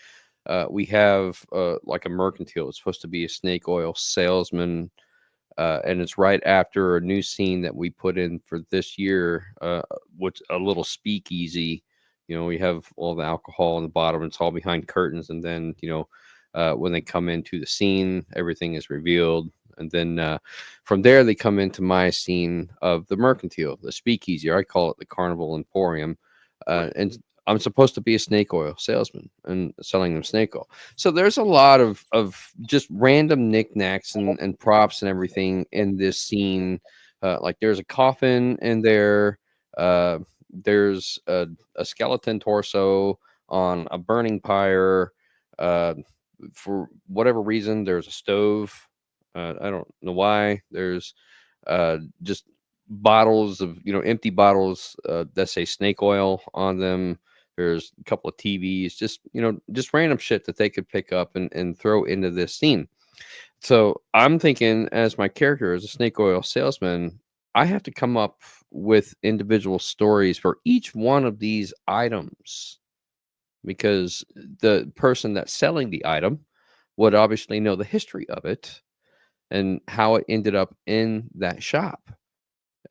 We have like a mercantile. It's supposed to be a snake oil salesman, and it's right after a new scene that we put in for this year, which a little speakeasy. We have all the alcohol on the bottom. It's all behind curtains, and then when they come into the scene, everything is revealed. And then from there, they come into my scene of the mercantile, the speakeasy, or I call it the Carnival Emporium. And I'm supposed to be a snake oil salesman and selling them snake oil. So there's a lot of just random knickknacks and props and everything in this scene. Like there's a coffin in there. There's a skeleton torso on a burning pyre. For whatever reason, there's a stove. I don't know why. There's just bottles of, empty bottles that say snake oil on them. There's a couple of TVs, just random shit that they could pick up and throw into this scene. So I'm thinking, as my character, as a snake oil salesman, I have to come up with individual stories for each one of these items, because the person that's selling the item would obviously know the history of it and how it ended up in that shop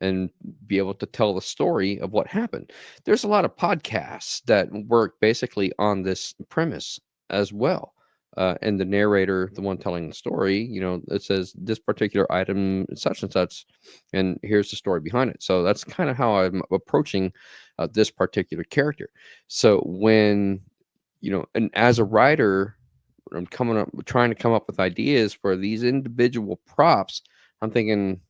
and be able to tell the story of what happened. There's a lot of podcasts that work basically on this premise as well. And the narrator, the one telling the story, it says this particular item, such and such, and here's the story behind it. So that's kind of how I'm approaching this particular character. So when, and as a writer, I'm trying to come up with ideas for these individual props, I'm thinking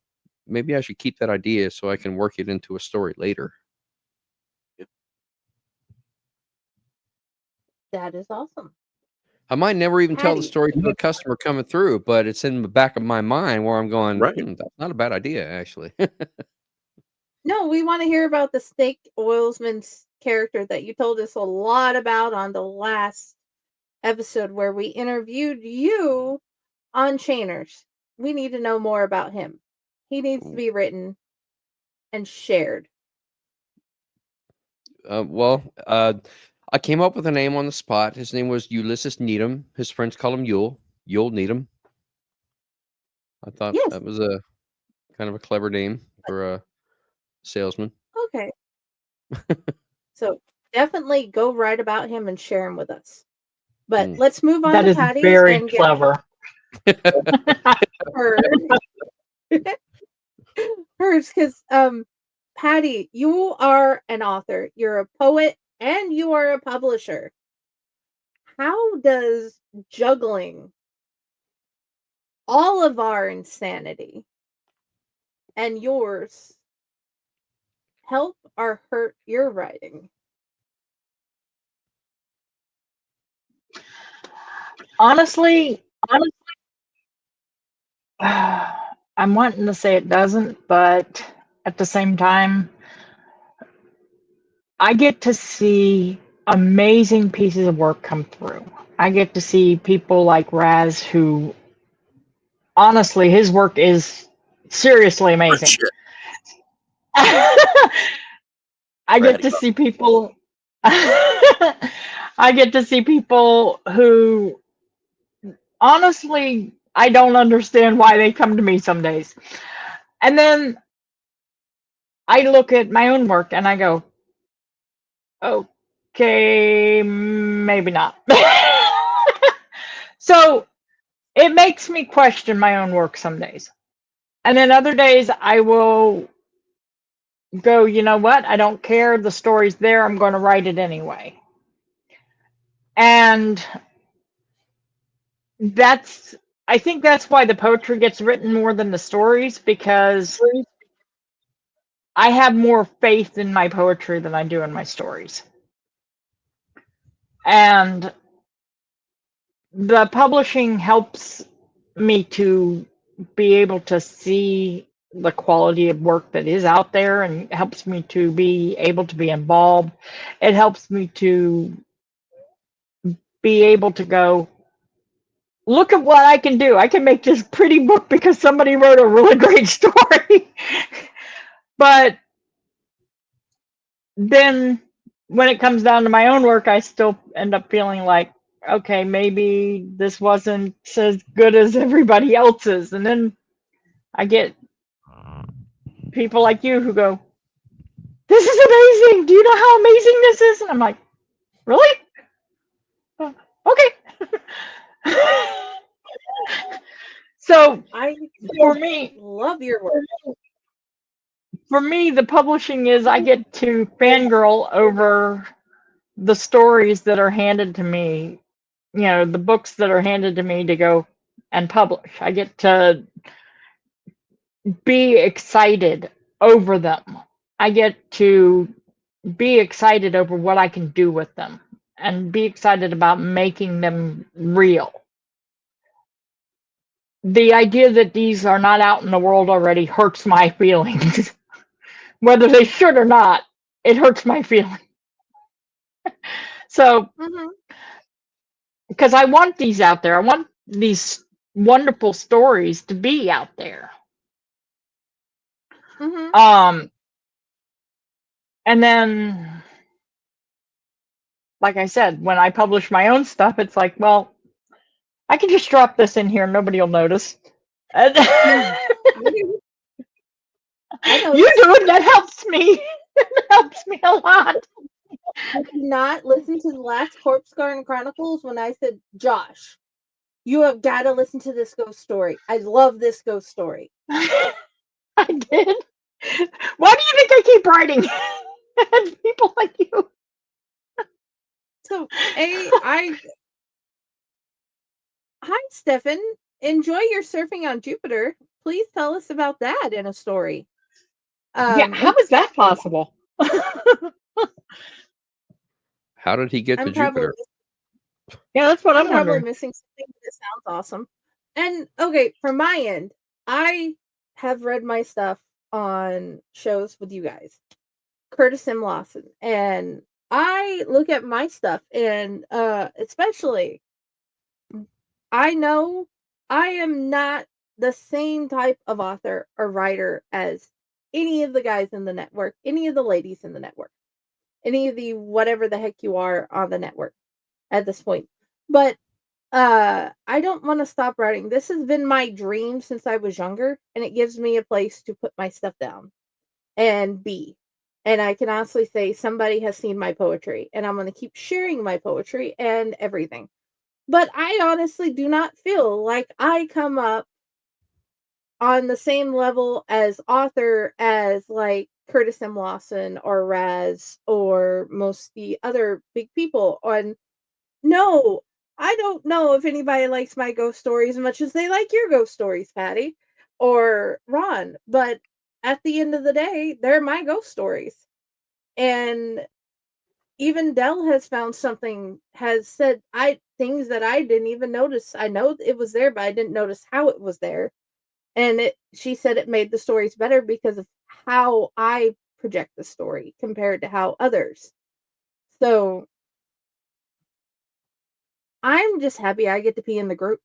maybe I should keep that idea so I can work it into a story later. That is awesome. I might never even tell the Patty. story to a customer coming through, but it's in the back of my mind where I'm going, Right. that's not a bad idea, actually. No, we want to hear about the snake oilsman's character that you told us a lot about on the last episode where we interviewed you on Chainers. We need to know more about him. He needs to be written and shared. I came up with a name on the spot. His name was Ulysses Needham. His friends call him Yule Needham. I thought that was a kind of a clever name for a salesman. Okay. So definitely go write about him and share him with us. But let's move on That to is Patty. very and clever. Hers, because Patty, you are an author, you're a poet, and you are a publisher. How does juggling all of our insanity and yours help or hurt your writing? Honestly, I'm wanting to say it doesn't, but at the same time, I get to see amazing pieces of work come through. I get to see people like Raz, who honestly, his work is seriously amazing. I get to see people. I get to see people who, honestly, I don't understand why they come to me some days. And then I look at my own work and I go, okay, maybe not. So it makes me question my own work some days. And then other days I will go, you know what? I don't care. The story's there. I'm going to write it anyway. And I think that's why the poetry gets written more than the stories, because I have more faith in my poetry than I do in my stories. And the publishing helps me to be able to see the quality of work that is out there, and helps me to be able to be involved. It helps me to be able to go, look at what I can do. I can make this pretty book because somebody wrote a really great story. But then when it comes down to my own work, I still end up feeling like, okay, maybe this wasn't as good as everybody else's. And then I get people like you who go, this is amazing. Do you know how amazing this is? And I'm like, really? Okay. So I I For me, love your work. the publishing is I get to fangirl over the stories that are handed to me, the books that are handed to me to go and publish. I get to be excited over them. I get to be excited over what I can do with them and be excited about making them real. The idea that these are not out in the world already hurts my feelings. Whether they should or not, it hurts my feelings. So, Mhm, because I want these out there, I want these wonderful stories to be out there. mhm, Um, and then, like I said, when I publish my own stuff, it's like, well, I can just drop this in here, and nobody will notice. And I you noticed. do it, that helps me. It helps me a lot. Did you not listen to the last Corpse Garden Chronicles when I said, Josh, you have got to listen to this ghost story. I love this ghost story. I did. Why do you think I keep writing? People like you. So, hi, Stefan. Enjoy your surfing on Jupiter. Please tell us about that in a story. Yeah, how is that possible? How did he get to I'm probably Jupiter? Yeah, that's what I'm I'm probably wondering. missing something, but it sounds awesome. And okay, from my end, I have read my stuff on shows with you guys, Curtis M. Lawson, and I look at my stuff and especially I know I am not the same type of author or writer as any of the guys in the network, any of the ladies in the network, any of the whatever the heck you are on the network at this point. But I don't want to stop writing. This has been my dream since I was younger, and it gives me a place to put my stuff down and be. And I can honestly say somebody has seen my poetry, and I'm going to keep sharing my poetry and everything. But I honestly do not feel like I come up on the same level as author as like Curtis M. Lawson or Raz or most the other big people on. No, I don't know if anybody likes my ghost stories as much as they like your ghost stories, Patty or Ron. But at the end of the day, they're my ghost stories. And even Dell has found something, has said I things that I didn't even notice. I know it was there, but I didn't notice how it was there. And she said it made the stories better because of how I project the story compared to how others. So I'm just happy I get to be in the group.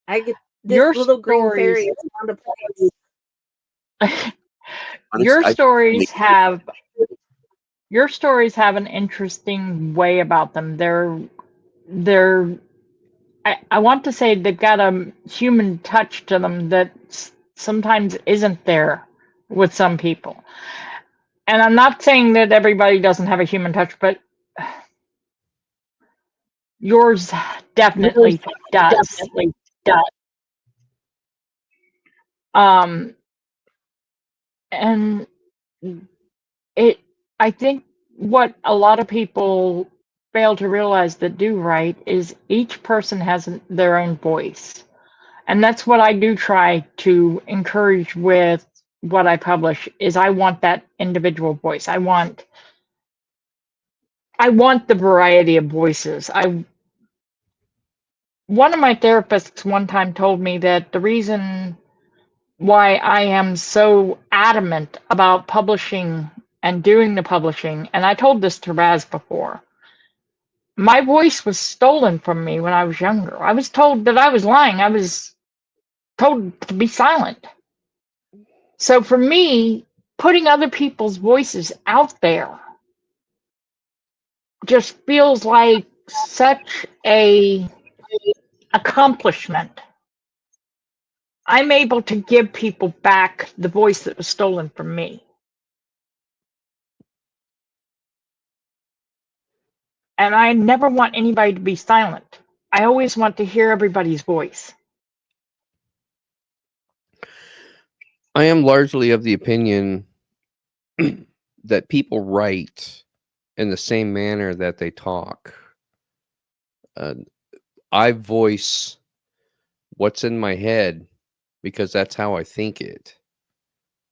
I get this Your little green stories, fairy is found a place. your Honestly, I stories have your stories have an interesting way about them. They're I want to say they've got a human touch to them that sometimes isn't there with some people. And I'm not saying that everybody doesn't have a human touch, but yours Yours definitely does. definitely does. Um, and it, I think what a lot of people fail to realize that do right is each person has their own voice. And that's what I do try to encourage with what I publish is I want that individual voice. I want the variety of voices. One of my therapists one time told me that the reason why I am so adamant about publishing and doing the publishing, and I told this to Raz before, my voice was stolen from me when I was younger. I was told that I was lying. I was told to be silent. So for me, putting other people's voices out there just feels like such a accomplishment. I'm able to give people back the voice that was stolen from me. And I never want anybody to be silent. I always want to hear everybody's voice. I am largely of the opinion that people write in the same manner that they talk. Uh, I voice what's in my head because that's how I think it.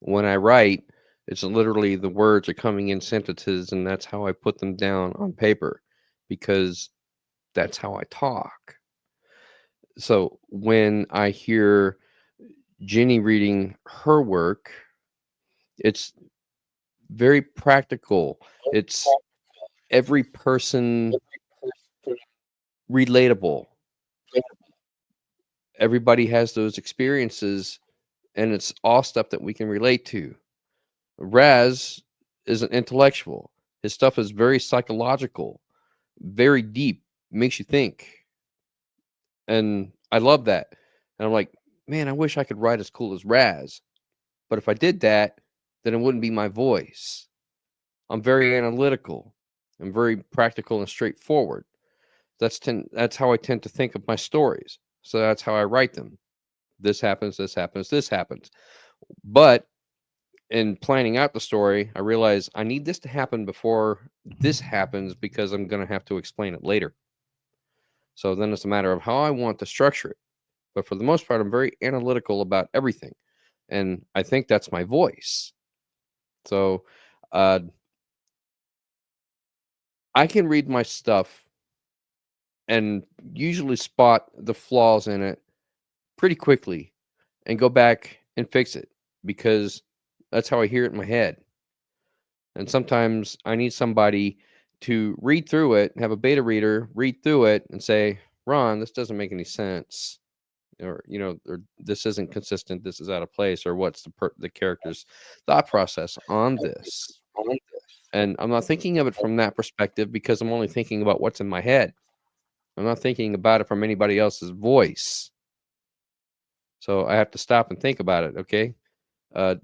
When I write, it's literally the words are coming in sentences, and that's how I put them down on paper because that's how I talk. So when I hear Jenny reading her work, it's very practical. It's every person relatable. Everybody has those experiences, and it's all stuff that we can relate to. Raz is an intellectual. His stuff is very psychological, very deep, makes you think. And I love that. And I'm like, man, I wish I could write as cool as Raz. But if I did that, then it wouldn't be my voice. I'm very analytical. I'm very practical and straightforward. That's how I tend to think of my stories. So that's how I write them. This happens, this happens, this happens. But in planning out the story, I realize I need this to happen before this happens because I'm going to have to explain it later. So then it's a matter of how I want to structure it. But for the most part, I'm very analytical about everything. And I think that's my voice. So uh, I can read my stuff and usually spot the flaws in it pretty quickly and go back and fix it because that's how I hear it in my head. And sometimes I need somebody to read through it, have a beta reader read through it and say, Ron, this doesn't make any sense. Or, or this isn't consistent. This is out of place. Or what's the character's thought process on this? And I'm not thinking of it from that perspective because I'm only thinking about what's in my head. I'm not thinking about it from anybody else's voice. So I have to stop and think about it. Okay. Uh,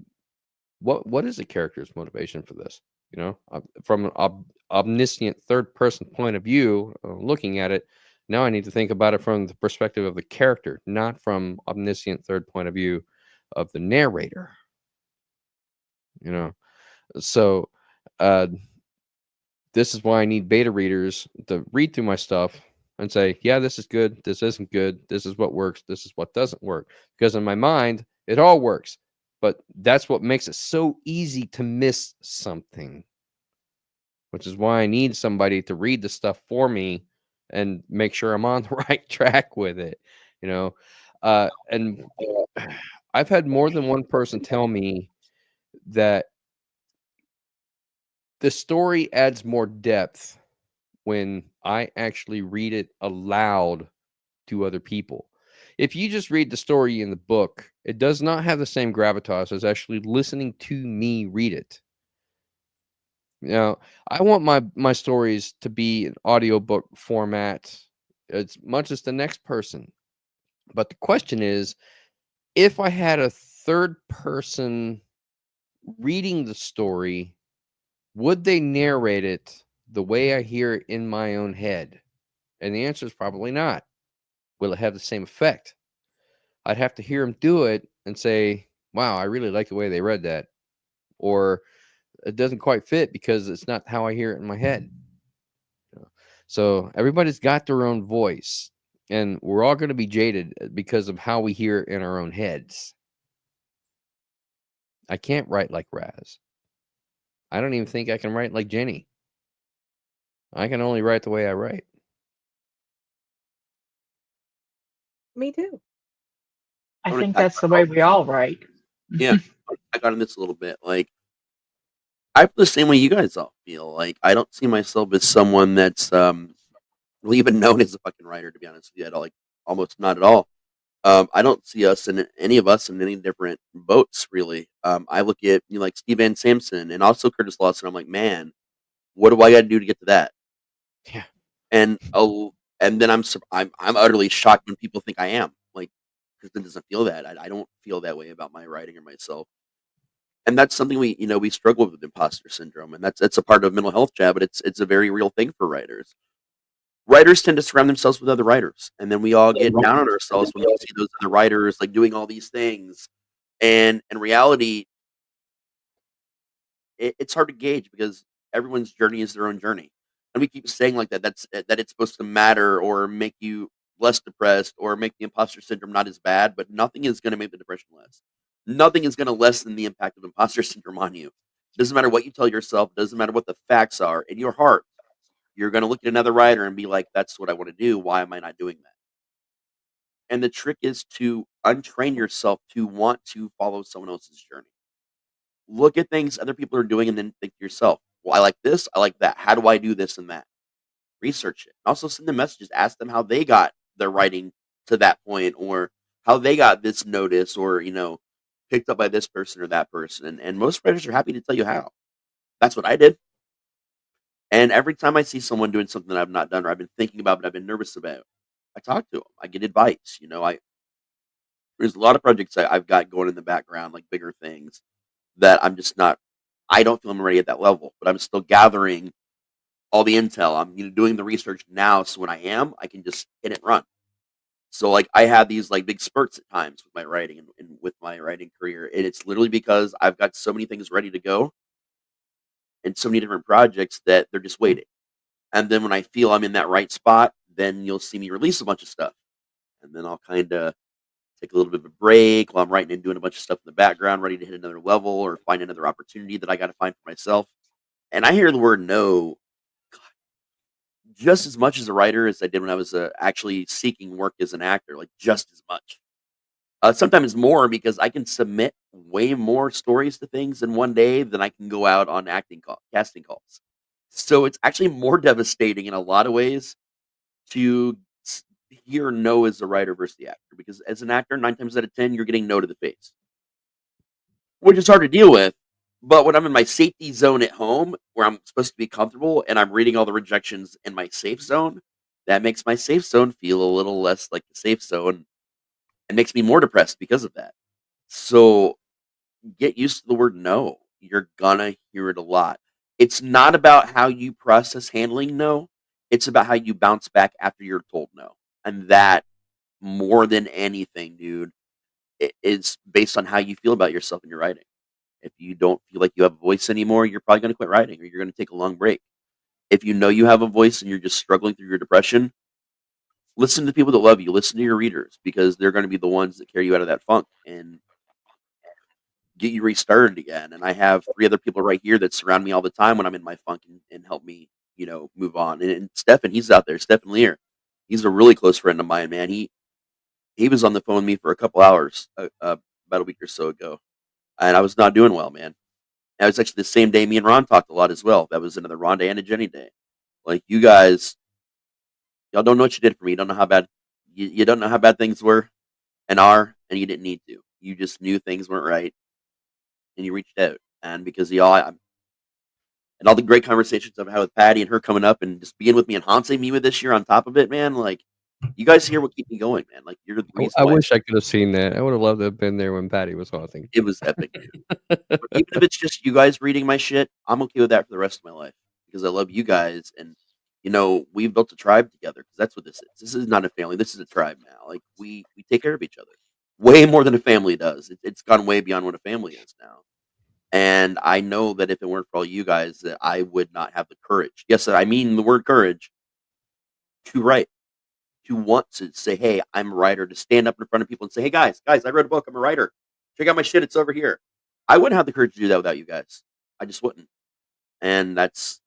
what is the character's motivation for this? From an omniscient third person point of view, looking at it, now I need to think about it from the perspective of the character, not from omniscient third point of view of the narrator. So this is why I need beta readers to read through my stuff and say, yeah, this is good, this isn't good, this is what works, this is what doesn't work, because in my mind it all works. But that's what makes it so easy to miss something, which is why I need somebody to read the stuff for me and make sure I'm on the right track with it, and I've had more than one person tell me that the story adds more depth when I actually read it aloud to other people. If you just read the story in the book, it does not have the same gravitas as actually listening to me read it. Now, I want my stories to be an audiobook format as much as the next person. But the question is, if I had a third person reading the story, would they narrate it the way I hear it in my own head? And the answer is probably not. Will it have the same effect? I'd have to hear them do it and say, wow, I really like the way they read that. Or it doesn't quite fit because it's not how I hear it in my head. So everybody's got their own voice, and we're all going to be jaded because of how we hear it in our own heads. I can't write like Raz. I don't even think I can write like Jenny. I can only write the way I write. Me too. I I'm gonna think tack that's the my way we all write. Yeah, I got on this a little bit. Like, I feel the same way you guys all feel. Like, I don't see myself as someone that's really even known as a fucking writer, to be honest with you, at all. Like, almost not at all. I don't see us in any of us in any different boats, really. I look at like Steve Van Samson and also Curtis Lawson. I'm like, man, what do I got to do to get to that? Yeah. And and then I'm utterly shocked when people think I am like, because it doesn't feel that. I don't feel that way about my writing or myself. And that's something we struggle with imposter syndrome, and that's a part of mental health chat, but it's a very real thing for writers. Writers tend to surround themselves with other writers, and then we all get down on ourselves when we see those other writers like doing all these things, And in reality, it's hard to gauge because everyone's journey is their own journey. And we keep saying like that. That it's supposed to matter or make you less depressed or make the imposter syndrome not as bad. But nothing is going to make the depression less. Nothing is going to lessen the impact of imposter syndrome on you. Doesn't matter what you tell yourself. Doesn't matter what the facts are in your heart. You're going to look at another writer and be like, "That's what I want to do. Why am I not doing that?" And the trick is to untrain yourself to want to follow someone else's journey. Look at things other people are doing and then think to yourself, well, I like this, I like that. How do I do this and that? Research it. Also send them messages. Ask them how they got their writing to that point or how they got this notice or, picked up by this person or that person. And most writers are happy to tell you how. That's what I did. And every time I see someone doing something that I've not done or I've been thinking about but I've been nervous about, I talk to them. I get advice. There's a lot of projects I've got going in the background, like bigger things that I'm just not. I don't feel I'm ready at that level, but I'm still gathering all the intel. I'm doing the research now, so when I am, I can just hit it and run. So like I have these like big spurts at times with my writing and with my writing career, and it's literally because I've got so many things ready to go and so many different projects that they're just waiting. And then when I feel I'm in that right spot, then you'll see me release a bunch of stuff, and then I'll kind of take a little bit of a break while I'm writing and doing a bunch of stuff in the background, ready to hit another level or find another opportunity that I got to find for myself. And I hear the word no just as much as a writer as I did when I was actually seeking work as an actor, like just as much. Sometimes more because I can submit way more stories to things in one day than I can go out on casting calls. So it's actually more devastating in a lot of ways to hear no as a writer versus the actor because as an actor, 9 times out of 10, you're getting no to the face, which is hard to deal with. But when I'm in my safety zone at home, where I'm supposed to be comfortable, and I'm reading all the rejections in my safe zone, that makes my safe zone feel a little less like the safe zone and makes me more depressed because of that. So get used to the word no. You're gonna hear it a lot. It's not about how you process handling no, it's about how you bounce back after you're told no. And that, more than anything, dude, is based on how you feel about yourself and your writing. If you don't feel like you have a voice anymore, you're probably going to quit writing or you're going to take a long break. If you know you have a voice and you're just struggling through your depression, listen to the people that love you. Listen to your readers because they're going to be the ones that carry you out of that funk and get you restarted again. And I have 3 other people right here that surround me all the time when I'm in my funk and help me, move on. And Stefan, he's out there. Stefan Lear, he's a really close friend of mine, man. He was on the phone with me for a couple hours about a week or so ago, and I was not doing well, man. That was actually the same day me and Ron talked a lot as well. That was another Rhonda and a Jenny day. Like you guys, y'all don't know what you did for me. You don't know how bad you don't know how bad things were and are, and you didn't need to. You just knew things weren't right, and you reached out. And because of y'all, and all the great conversations I've had with Patty and her coming up and just being with me and haunting me with this year on top of it, man. Like you guys here will keep me going, man. Like you're the reason I why wish I could have seen that. I would have loved to have been there when Patty was haunting. it was epic, dude. But even if it's just you guys reading my shit, I'm okay with that for the rest of my life because I love you guys, and we've built a tribe together because that's what this is. This is not a family. This is a tribe now. Like we take care of each other way more than a family does. It's gone way beyond what a family is now. And I know that if it weren't for all you guys, that I would not have the courage. Yes, I mean the word courage to write, to want to say, "Hey, I'm a writer," to stand up in front of people and say, "Hey, guys, I wrote a book. I'm a writer. Check out my shit. It's over here." I wouldn't have the courage to do that without you guys. I just wouldn't. And that's,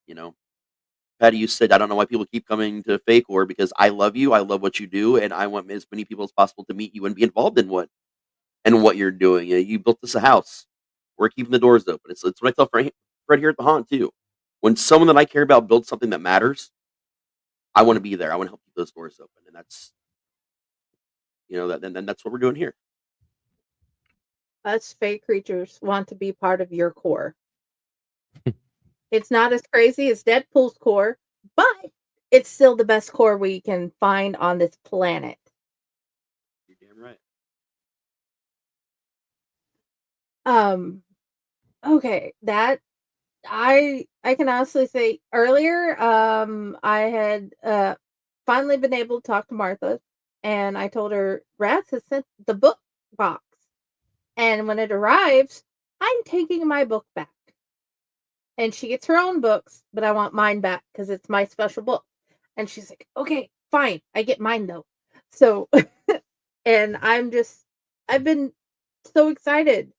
Patty, you said, I don't know why people keep coming to Fake War because I love you. I love what you do. And I want as many people as possible to meet you and be involved in what you're doing. You built us a house. We're keeping the doors open. It's what I tell Fred here at the Haunt, too. When someone that I care about builds something that matters, I want to be there. I want to help keep those doors open. And that's, then that's what we're doing here. Us fake creatures want to be part of your core. It's not as crazy as Deadpool's core, but it's still the best core we can find on this planet. You're damn right. Okay, that I can honestly say earlier, I had finally been able to talk to Martha, and I told her Raz has sent the book box, And when it arrives, I'm taking my book back. And she gets her own books, but I want mine back because it's my special book. And she's like, okay, fine. I get mine though. So, and I've been so excited.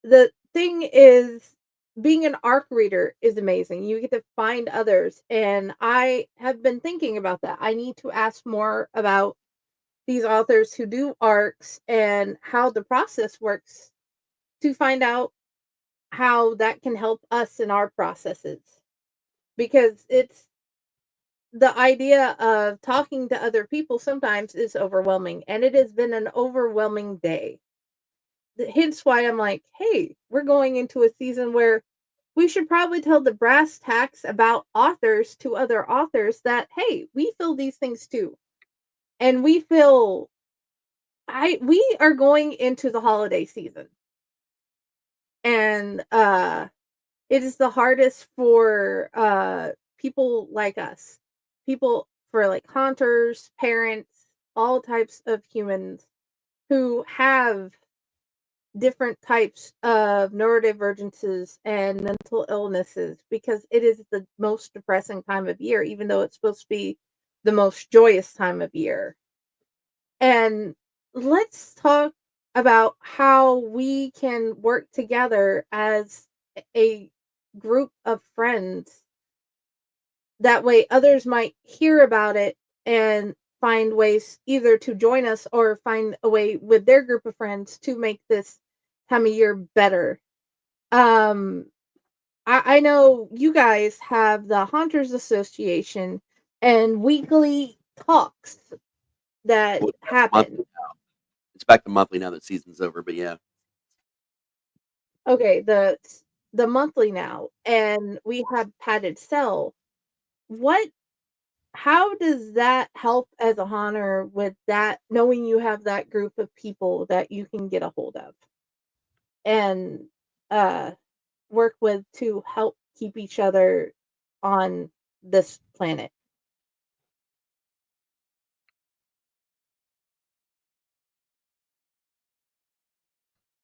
The thing is, being an ARC reader is amazing. You get to find others. And I have been thinking about that. I need to ask more about these authors who do ARCs and how the process works to find out how that can help us in our processes. Because it's the idea of talking to other people sometimes is overwhelming, and it has been an overwhelming day. Hence why I'm like, hey, we're going into a season where we should probably tell the brass tacks about authors to other authors that, hey, we feel these things too. And we are going into the holiday season. And it is the hardest for people like us, people for like hunters, parents, all types of humans who have different types of neurodivergences and mental illnesses, because it is the most depressing time of year, even though it's supposed to be the most joyous time of year. And let's talk about how we can work together as a group of friends. That way, others might hear about it and find ways either to join us or find a way with their group of friends to make this time of year better. Um, I know you guys have the Haunters Association and weekly talks that Well, that's happen. monthly. It's back to monthly now that season's over. But yeah, Okay, the monthly now, and we have padded cell. What How does that help as a hunter with that, knowing you have that group of people that you can get a hold of and uh work with to help keep each other on this planet?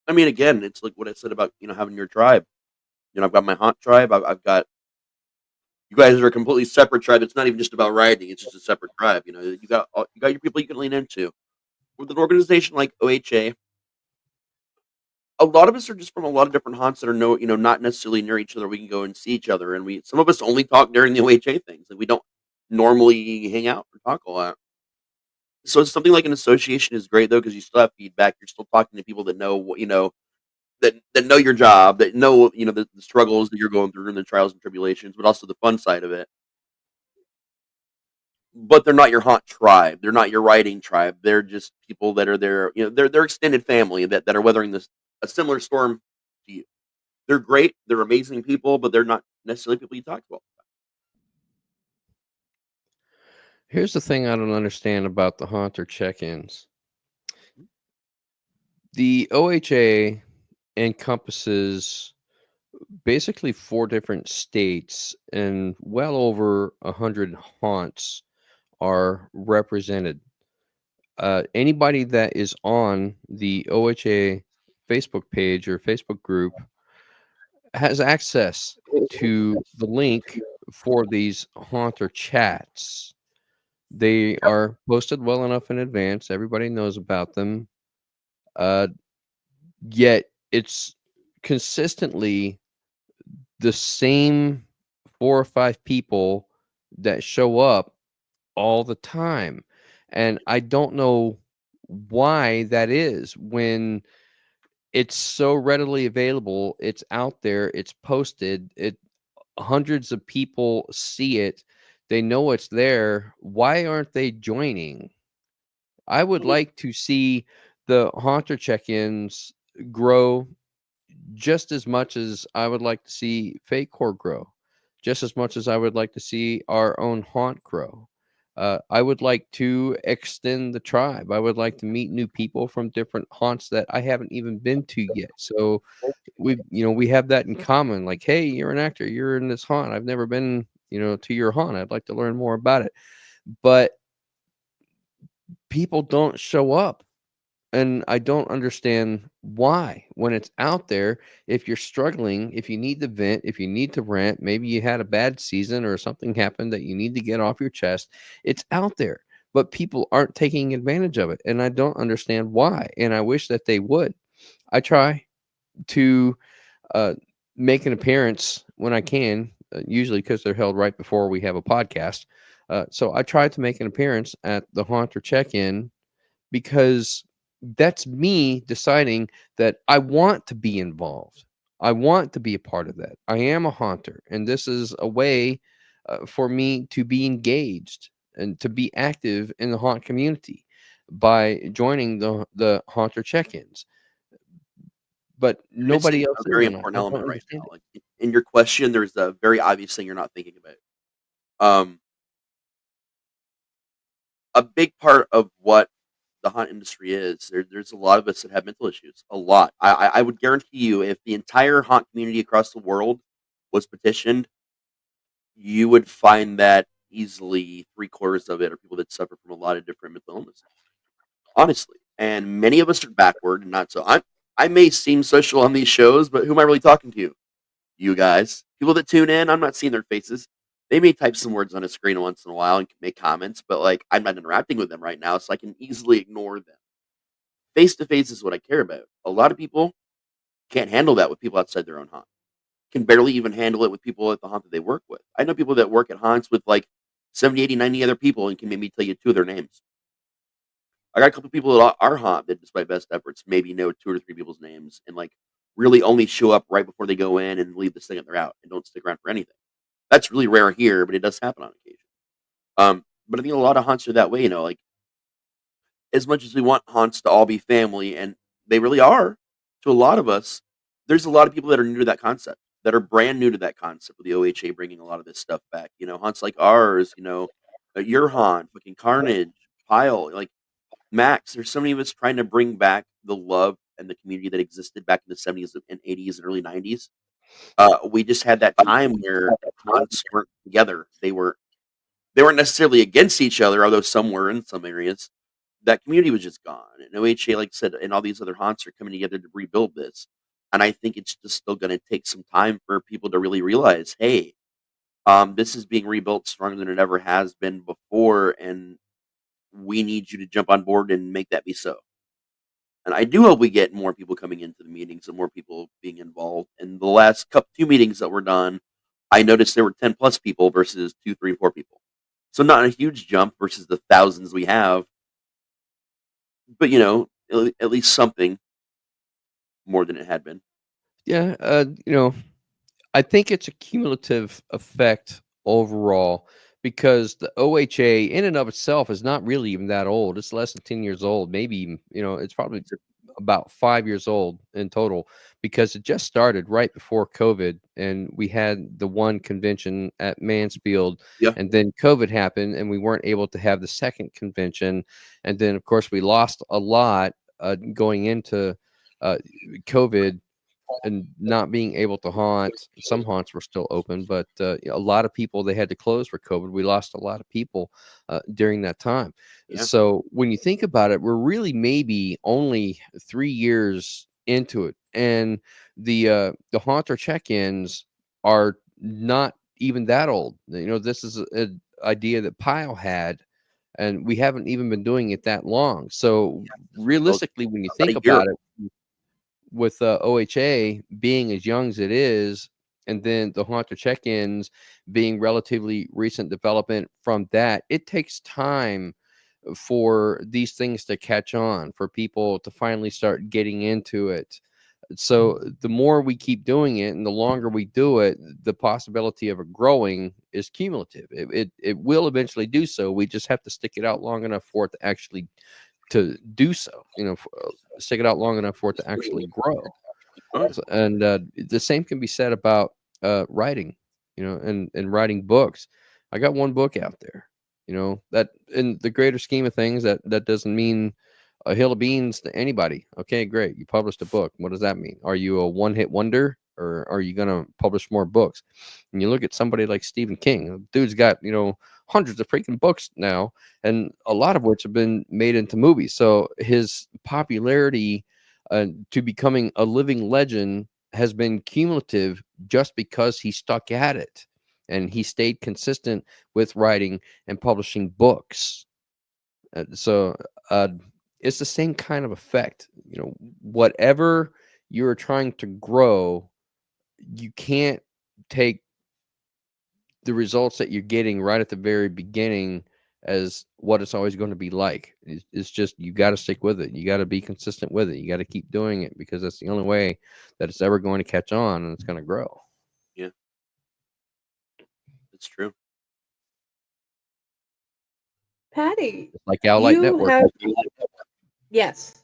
I mean, again, it's like what I said about having your tribe. I've got my haunt tribe. I've got you guys are a completely separate tribe. It's not even just about riding. It's just a separate tribe. You got your people you can lean into. With an organization like OHA, a lot of us are just from a lot of different haunts that are not necessarily near each other. We can go and see each other, and some of us only talk during the OHA things. Like we don't normally hang out or talk a lot. So it's something like an association is great though because you still have feedback. You're still talking to people that know that know your job, that know the struggles that you're going through and the trials and tribulations, but also the fun side of it. But they're not your haunt tribe. They're not your writing tribe. They're just people that are there. They're extended family that are weathering a similar storm to you. They're great. They're amazing people, but they're not necessarily people you talk about. Here's the thing I don't understand about the Haunter check-ins. The OHA encompasses basically 4 different states, and well over 100 haunts are represented. Anybody that is on the OHA Facebook page or Facebook group has access to the link for these haunter chats. They are posted well enough in advance. Everybody knows about them. Uh, Yet it's consistently the same 4 or 5 people that show up all the time. And I don't know why that is when it's so readily available. It's out there, it's posted, hundreds of people see it. They know it's there. Why aren't they joining? I would like to see the haunter check-ins grow just as much as I would like to see Fake Core grow, just as much as I would like to see our own haunt grow. I would like to extend the tribe. I would like to meet new people from different haunts that I haven't even been to yet. So we have that in common. Like, hey, you're an actor. You're in this haunt. I've never been, to your haunt. I'd like to learn more about it. But people don't show up And I don't understand why, when it's out there, if you're struggling, if you need to vent, if you need to rant, maybe you had a bad season or something happened that you need to get off your chest, it's out there. But people aren't taking advantage of it. And I don't understand why. And I wish that they would. I try to uh, make an appearance when I can, usually because they're held right before we have a podcast. So I try to make an appearance at the Haunter check in because that's me deciding that I want to be involved. I want to be a part of that. I am a haunter, and this is a way for me to be engaged and to be active in the haunt community by joining the haunter check-ins. But You're missing nobody else a is, very and important I don't element right understand now. it. Like in your question, there's a very obvious thing you're not thinking about. Um, a big part of what the haunt industry is, there's a lot of us that have mental issues. A lot. I would guarantee you, if the entire haunt community across the world was petitioned, you would find that easily 3/4 of it are people that suffer from a lot of different mental illnesses. Honestly, and many of us are backward and not so. I may seem social on these shows, but who am I really talking to? You guys, people that tune in, I'm not seeing their faces. They may type some words on a screen once in a while and make comments, but like I'm not interacting with them right now, so I can easily ignore them. Face to face is what I care about. A lot of people can't handle that with people outside their own haunt. Can barely even handle it with people at the haunt that they work with. I know people that work at haunts with like 70, 80, 90 other people and can maybe tell you two of their names. I got a couple people at our haunt that, despite best efforts, maybe know two or three people's names and like really only show up right before they go in and leave this thing and they're out and don't stick around for anything. That's really rare here, but it does happen on occasion. But I think a lot of haunts are that way, like as much as we want haunts to all be family, and they really are to a lot of us, there's a lot of people that are new to that concept, that are brand new to that concept with the OHA bringing a lot of this stuff back. Haunts like ours, your haunt, fucking Carnage, Pile, like Max. There's so many of us trying to bring back the love and the community that existed back in the 70s and 80s and early 90s. We just had that time where haunts weren't together. They weren't necessarily against each other, although some were in some areas. That community was just gone. And OHA, like I said, and all these other haunts are coming together to rebuild this. And I think it's just still going to take some time for people to really realize, hey, this is being rebuilt stronger than it ever has been before, and we need you to jump on board and make that be so. And I do hope we get more people coming into the meetings and more people being involved. And the last two meetings that were done, I noticed there were 10 plus people versus 2, 3, 4 people. So not a huge jump versus the thousands we have, but at least something more than it had been. Yeah, I think it's a cumulative effect overall because the OHA in and of itself is not really even that old. It's less than 10 years old. Maybe even, it's probably about 5 years old in total because it just started right before COVID. And we had the one convention at Mansfield, Yeah, and then COVID happened and we weren't able to have the second convention. And then, of course, we lost a lot going into uh, COVID and not being able to haunt. Some haunts were still open, but a lot of people, they had to close for COVID. We lost a lot of people during that time. yeah, So when you think about it, we're really maybe only 3 years into it, and the haunter check-ins are not even that old. This is an idea that Pyle had, and we haven't even been doing it that long. So well, realistically, when you about think a year. about it, with OHA being as young as it is, and then the haunter check-ins being relatively recent development from that, it takes time for these things to catch on, for people to finally start getting into it. So the more we keep doing it and the longer we do it, the possibility of it growing is cumulative. It will eventually do so. We just have to stick it out long enough for it to actually to do so. Stick it out long enough for it to actually grow. Oh, And the same can be said about writing, and writing books. I got one book out there, that in the greater scheme of things, that doesn't mean a hill of beans to anybody. Okay, great. You published a book. What does that mean? Are you a one hit wonder? or are you going to publish more books? And you look at somebody like Stephen King. The dude's got, hundreds of freaking books now, and a lot of which have been made into movies. So his popularity to becoming a living legend has been cumulative just because he stuck at it and he stayed consistent with writing and publishing books. So it's the same kind of effect. Whatever you're trying to grow, you can't take the results that you're getting right at the very beginning as what it's always going to be like. It's just, you got to stick with it. You got to be consistent with it. You got to keep doing it, because that's the only way that it's ever going to catch on and it's going to grow. Yeah, it's true. Patty, It's like Owl Light you Network. have, yes,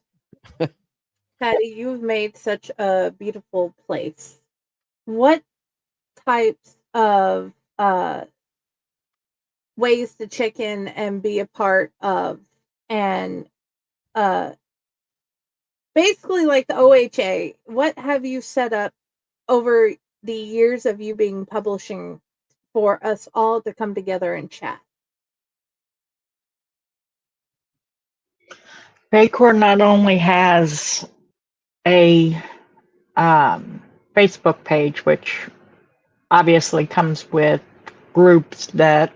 Patty, you've made such a beautiful place. What types of ways to check in and be a part of, and basically like the OHA, what have you set up over the years of you being publishing for us all to come together and chat? Paycor not only has a Facebook page, which obviously comes with groups that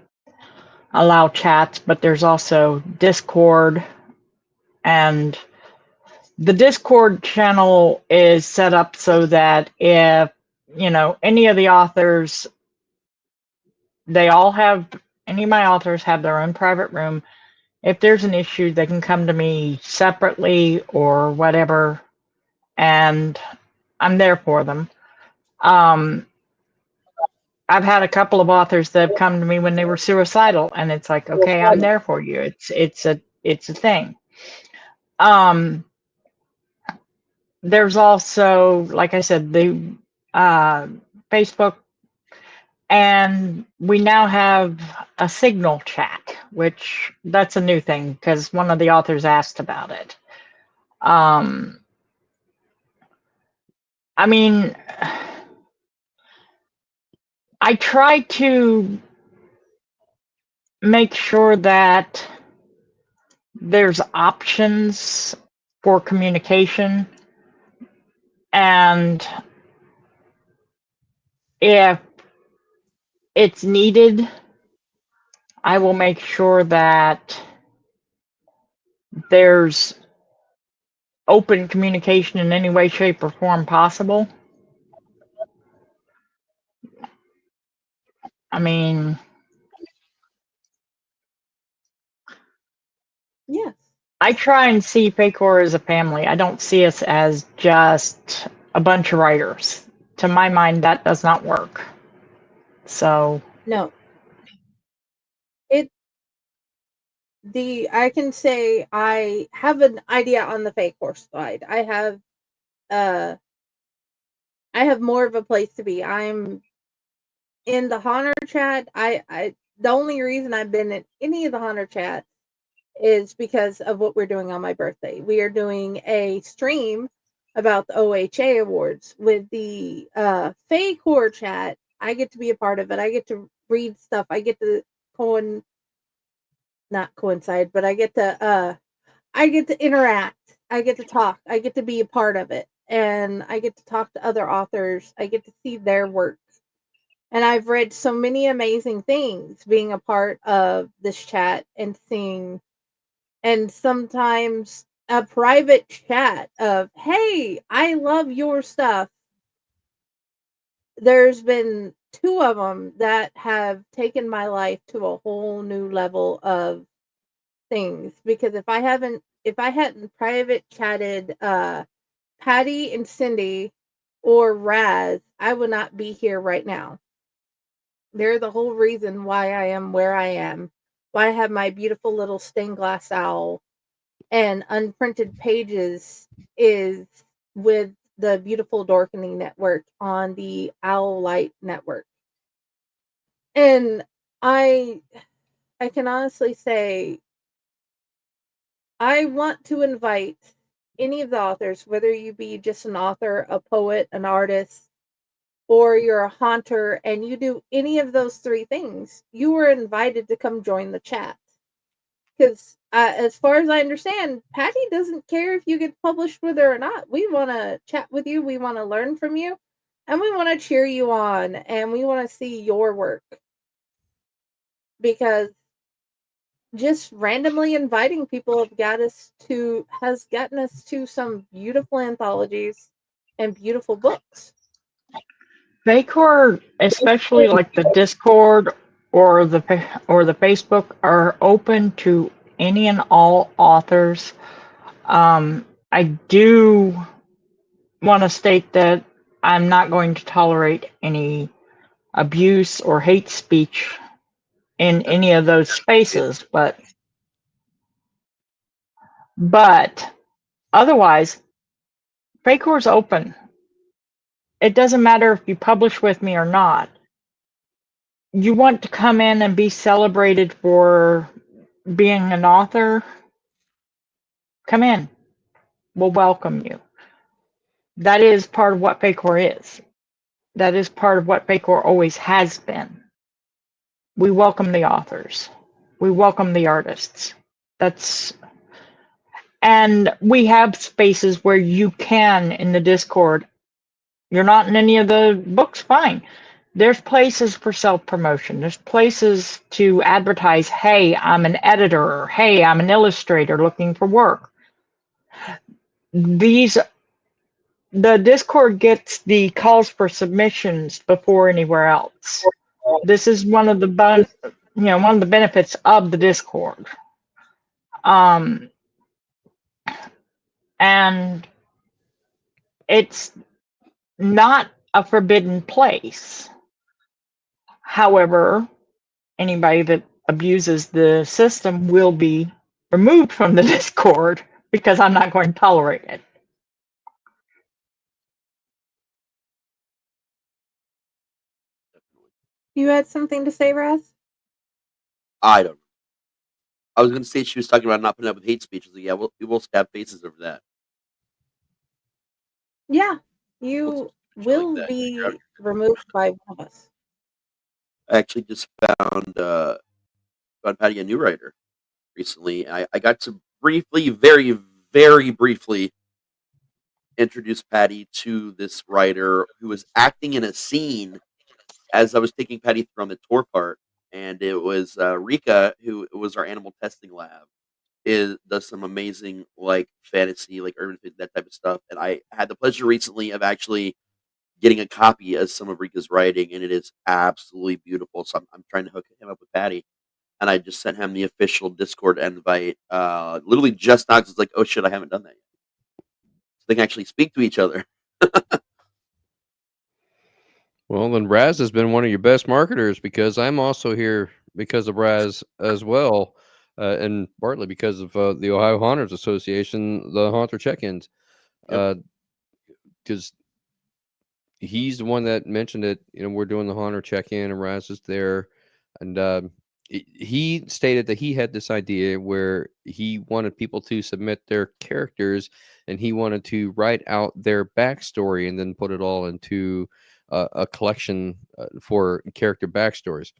allow chats, but there's also Discord, and the Discord channel is set up so that if any of the authors, any of my authors have their own private room. If there's an issue, they can come to me separately or whatever, and I'm there for them. I've had a couple of authors that have come to me when they were suicidal, and it's like, okay, I'm there for you. It's a thing. There's also, like I said, the Facebook, and we now have a Signal chat, which that's a new thing because one of the authors asked about it. I mean, I try to make sure that there's options for communication, and if it's needed, I will make sure that there's open communication in any way, shape, or form possible. I mean, Yes. I try and see Paycor as a family. I don't see us as just a bunch of writers. To my mind, that does not work. So, No. I can say I have an idea on the fake horse side. I have more of a place to be. I'm in the Honor chat. I the only reason I've been in any of the Honor chat is because of what we're doing on my birthday. We are doing a stream about the OHA awards with the fake horror chat. I get to be a part of it. I get to read stuff. I get to not coincide, but I get to interact. I get to talk. I get to be a part of it. And I get to talk to other authors. I get to see their work. And I've read so many amazing things being a part of this chat and seeing, and sometimes a private chat of, hey, I love your stuff. There's been two of them that have taken my life to a whole new level of things, because if I hadn't private chatted Patty and Cindy or Raz, I would not be here right now. They're the whole reason why I am where I am, why I have my beautiful little stained glass owl, and Unprinted Pages is with the beautiful Dorkening Network on the Owl Light Network. And I can honestly say I want to invite any of the authors, whether you be just an author, a poet, an artist, or you're a haunter and you do any of those three things, you are invited to come join the chat. Because as far as I understand, Patty doesn't care if you get published with her or not. We want to chat with you. We want to learn from you. And we want to cheer you on. And we want to see your work. Because just randomly inviting people has gotten us to some beautiful anthologies and beautiful books. Vacor, especially like the Discord or the Facebook, are open to any and all authors. I do want to state that I'm not going to tolerate any abuse or hate speech in any of those spaces, but otherwise, Vacor's open. It doesn't matter if you publish with me or not. You want to come in and be celebrated for being an author? Come in. We'll welcome you. That is part of what Vacor is. That is part of what Vacor always has been. We welcome the authors. We welcome the artists. And we have spaces where you can, in the Discord, you're not in any of the books, fine. There's places for self-promotion. There's places to advertise, hey, I'm an editor, or hey, I'm an illustrator looking for work. The Discord gets the calls for submissions before anywhere else. This is one of the benefits of the Discord. And it's not a forbidden place. However, anybody that abuses the system will be removed from the Discord because I'm not going to tolerate it. You had something to say, Raz? I don't know. I was going to say she was talking about not putting up with hate speech. Yeah, we will stab faces over that. Yeah, you will like be removed by one of us. I actually just found Patty a new writer recently. I got to briefly, very, very briefly introduce Patty to this writer who was acting in a scene as I was taking Patty through on the tour part. And it was Rika, who was our animal testing lab. Does some amazing like fantasy, like urban that type of stuff. And I had the pleasure recently of actually getting a copy of some of Rika's writing, and it is absolutely beautiful. So I'm trying to hook him up with Patty, and I just sent him the official Discord invite. Literally just now, 'cause it's like, oh shit, I haven't done that yet. So they can actually speak to each other. Well, then Raz has been one of your best marketers because I'm also here because of Raz as well, and partly because of the Ohio Haunters Association, the Haunter check-ins, because he's the one that mentioned it. We're doing the Haunter check-in, and Raz is there, and he stated that he had this idea where he wanted people to submit their characters, and he wanted to write out their backstory and then put it all into a collection for character backstories,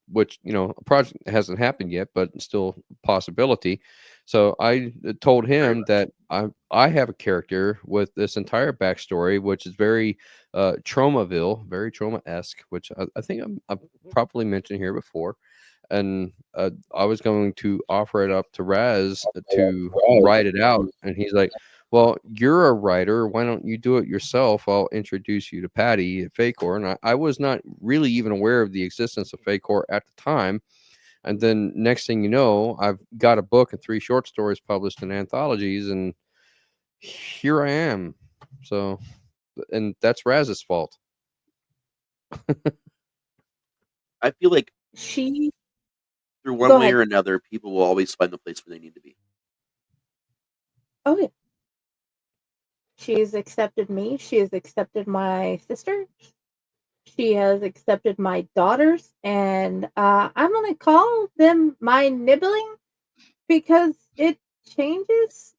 which a project hasn't happened yet, but still a possibility. So I told him that I have a character with this entire backstory, which is very Traumaville, very Trauma-esque, which I think I've probably mentioned here before. And I was going to offer it up to Raz to write it out, and he's like, well, you're a writer. Why don't you do it yourself? I'll introduce you to Patty at Facor. And I was not really even aware of the existence of Facor at the time. And then next thing you know, I've got a book and 3 short stories published in anthologies, and here I am. So, and that's Raz's fault. I feel like She through one way or another, people will always find the place where they need to be. Oh, yeah. She has accepted me. She has accepted my sister. She has accepted my daughters. And I'm going to call them my nibbling because it changes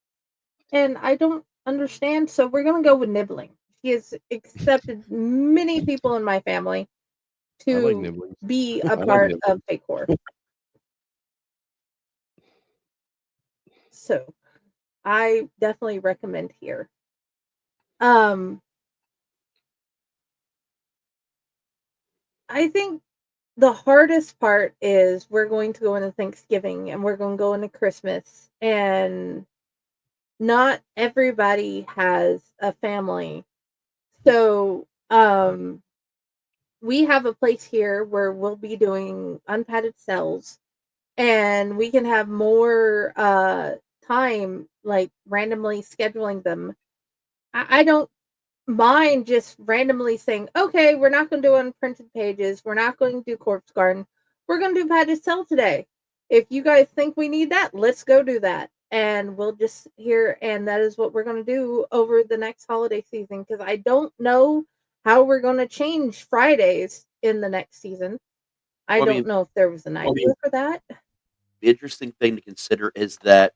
and I don't understand. So we're going to go with nibbling. He has accepted many people in my family I like to nibblings. be I a like part nibblings. of Fake So I definitely recommend here. Um, I think the hardest part is we're going to go into Thanksgiving and we're going to go into Christmas, and not everybody has a family. So, we have a place here where we'll be doing unpadded cells, and we can have more time, like randomly scheduling them. I don't mind just randomly saying, okay, we're not going to do unprinted pages. We're not going to do corpse garden. We're going to do padded cell today. If you guys think we need that, let's go do that. And we'll just hear, and that is what we're going to do over the next holiday season. Because I don't know how we're going to change Fridays in the next season. I Well, I don't mean, know if there was an idea for that. the interesting thing to consider is that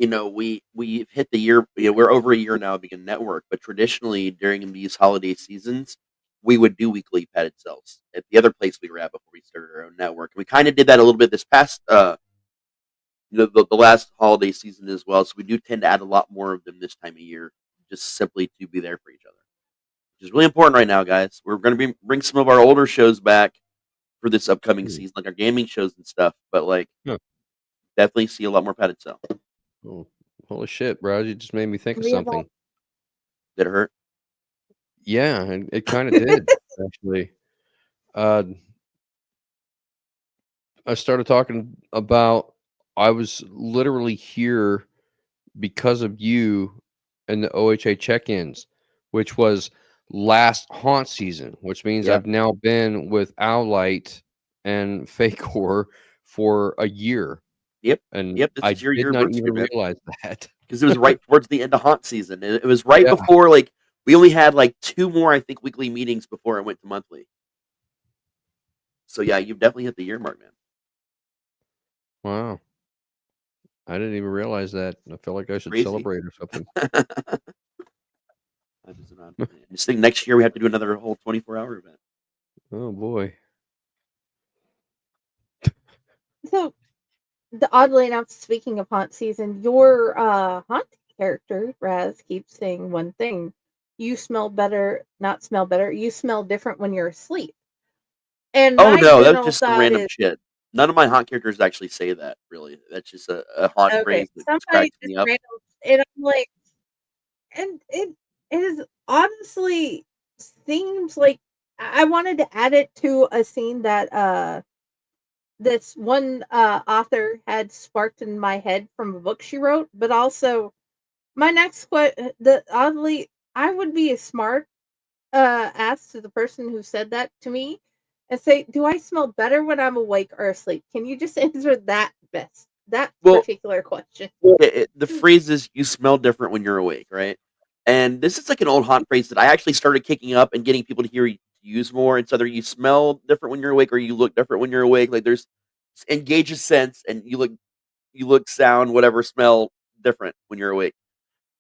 we've hit the year. We're over a year now being network, but traditionally during these holiday seasons, we would do weekly padded cells at the other place we were at before we started our own network. We kind of did that a little bit this past the last holiday season as well. So we do tend to add a lot more of them this time of year, just simply to be there for each other, which is really important right now, guys. We're going to bring some of our older shows back for this upcoming season, like our gaming shows and stuff. But like, Huh. definitely see a lot more padded cell. Oh, holy shit, bro! You just made me think of We have all something. Did it hurt? Yeah, and it kind of did actually. Uh, I started talking about I was literally here because of you and the OHA check-ins, which was last haunt season, which means Yeah. I've now been with Owlite and Fakor for a year, Yep. and Yep. This I is your did year of not root even man, realize that. because it was right towards the end of haunt season. And it was right Yeah. before, like, we only had like 2 more, I think, weekly meetings before it went to monthly. So yeah, you've definitely hit the year mark, man. Wow. I didn't even realize that. I feel like I should Crazy. celebrate or something. I just think next year we have to do another whole 24-hour event. Oh boy. so oddly enough, speaking of haunt season, your haunt character, Raz, keeps saying one thing. You smell better, not smell better, you smell different when you're asleep. And Oh my no, that's general just some thought random is, shit. None of my haunt characters actually say that, really. That's just a haunt okay, phrase that just somebody cracks just me up. random, and I'm like, and it is honestly seems like I wanted to add it to a scene that this one author had sparked in my head from a book she wrote, but also my next question, the oddly, I would be a smart ask to the person who said that to me and say, "Do I smell better when I'm awake or asleep?" Can you just answer that best? That Well, particular question. the phrase is "you smell different when you're awake," right? And this is like an old haunt phrase that I actually started kicking up and getting people to use more. It's either you smell different when you're awake or you look different when you're awake. Like there's engage a sense and you look, sound, whatever, smell different when you're awake.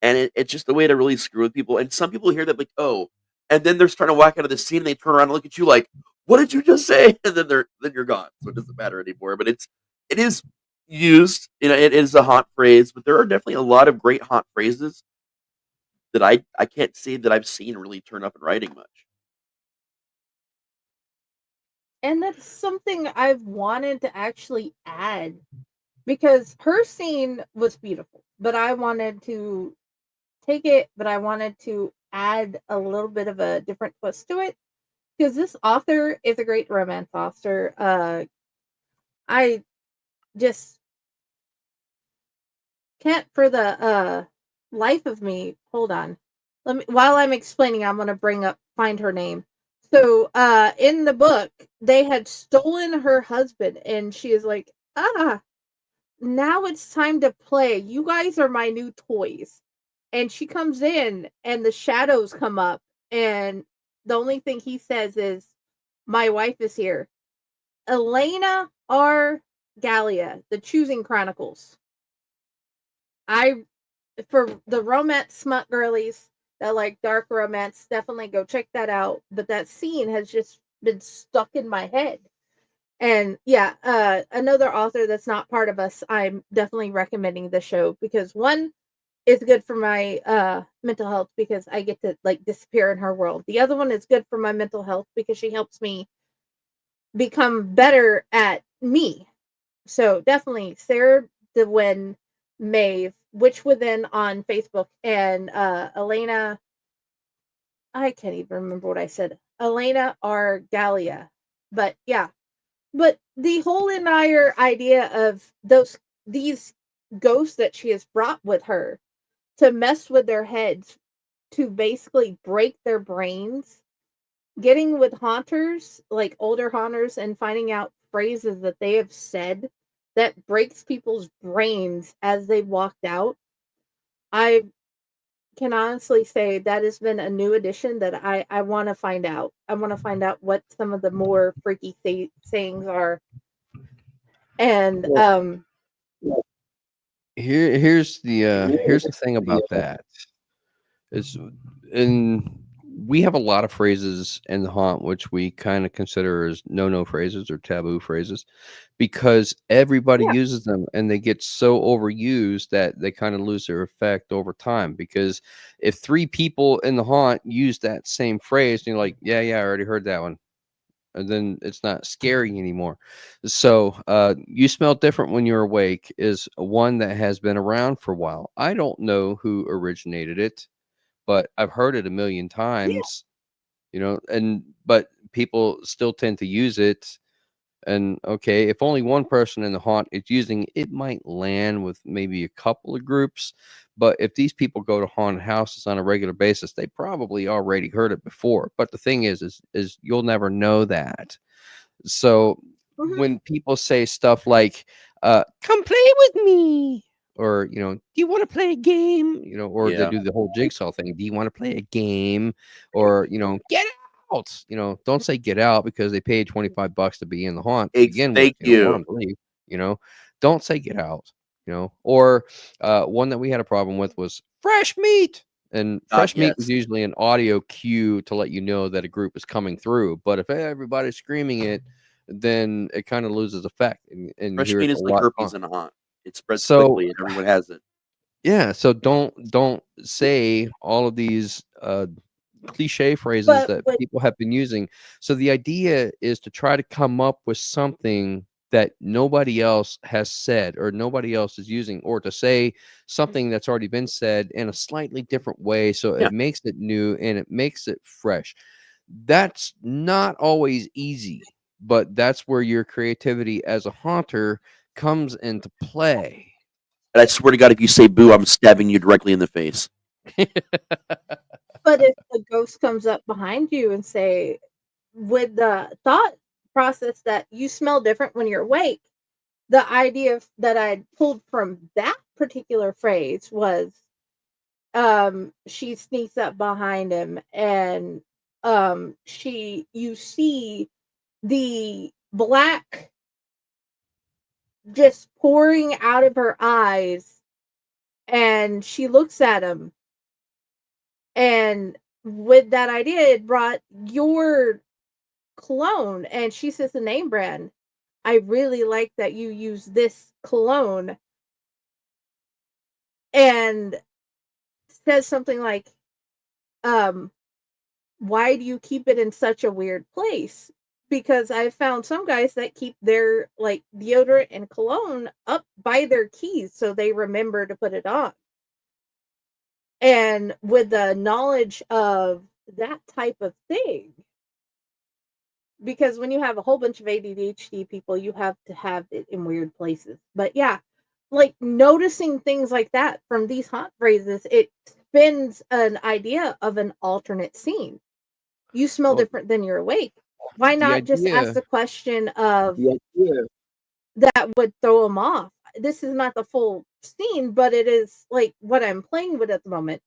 And it's just a way to really screw with people. And some people hear that like, oh, and then they're trying to walk out of the scene and they turn around and look at you like, what did you just say? And then you're gone. So it doesn't matter anymore. But it is used, it is a haunt phrase, but there are definitely a lot of great haunt phrases that I can't say that I've seen really turn up in writing much. And that's something I've wanted to actually add because her scene was beautiful, but I wanted to take it, but I wanted to add a little bit of a different twist to it because this author is a great romance author. I just can't for the life of me. Hold on. Let me while I'm explaining, I'm gonna find her name. So in the book, they had stolen her husband, and she is like, now it's time to play. You guys are my new toys. And she comes in and the shadows come up, and the only thing he says is, my wife is here. Elena R. Gallia, The Choosing Chronicles. I for the romance smut girlies, that like dark romance, definitely go check that out. But that scene has just been stuck in my head. And yeah, another author that's not part of us, I'm definitely recommending the show because one, it's good for my mental health because I get to like disappear in her world. The other one is good for my mental health because she helps me become better at me. So definitely Sarah DeWin Maeve, Witch Within on Facebook, and Elena, I can't even remember what I said. Elena R. Gallia. But yeah. But the whole entire idea of these ghosts that she has brought with her to mess with their heads, to basically break their brains, getting with haunters, like older haunters, and finding out phrases that they have said that breaks people's brains as they walked out. I can honestly say that has been a new addition that I want to find out. I want to find out what some of the more freaky sayings are. And here's the thing about that is, and we have a lot of phrases in the haunt which we kind of consider as no phrases or taboo phrases because everybody yeah, uses them and they get so overused that they kind of lose their effect over time. Because if three people in the haunt use that same phrase, and you're like, yeah, I already heard that one, and then it's not scary anymore. So you smell different when you're awake is one that has been around for a while. I don't know who originated it, but I've heard it a million yeah, times, but people still tend to use it. And okay, if only one person in the haunt is using it, it might land with maybe a couple of groups. But if these people go to haunted houses on a regular basis, they probably already heard it before. But the thing is you'll never know that. So mhm, when people say stuff like, come play with me, or, do you want to play a game? Or they Yeah. do the whole jigsaw thing. Do you want to play a game? Or, get out. Don't say get out because they paid $25 to be in the haunt to begin with. Thank You don't want you. them to leave, you know. Don't say get out, Or one that we had a problem with was fresh meat. And fresh meat is Yes. usually an audio cue to let you know that a group is coming through. But if everybody's screaming it, then it kind of loses effect, and you Fresh hear meat it a is like lot. herpes in a haunt. It spreads So quickly and everyone has it. yeah, so don't say all of these cliche phrases but that with people have been using. So the idea is to try to come up with something that nobody else has said or nobody else is using, or to say something that's already been said in a slightly different way so Yeah. it makes it new and it makes it fresh. That's not always easy, but that's where your creativity as a haunter comes into play. And I swear to God, if you say boo, I'm stabbing you directly in the face. but if the ghost comes up behind you and say, with the thought process that you smell different when you're awake, the idea that I pulled from that particular phrase was, she sneaks up behind him and you see the black just pouring out of her eyes, and she looks at him, and with that idea it brought your cologne, and she says the name brand. I really like that you use this cologne, and says something like, um why do you keep it in such a weird place? Because I've found some guys that keep their like deodorant and cologne up by their keys so they remember to put it on. And with the knowledge of that type of thing, because when you have a whole bunch of ADHD people, you have to have it in weird places. But yeah, like noticing things like that from these haunt phrases, it spins an idea of an alternate scene. You smell Well, different than you're awake. Why the not just ask idea the question of that would throw them off? This is not the full scene, but it is like what I'm playing with at the moment.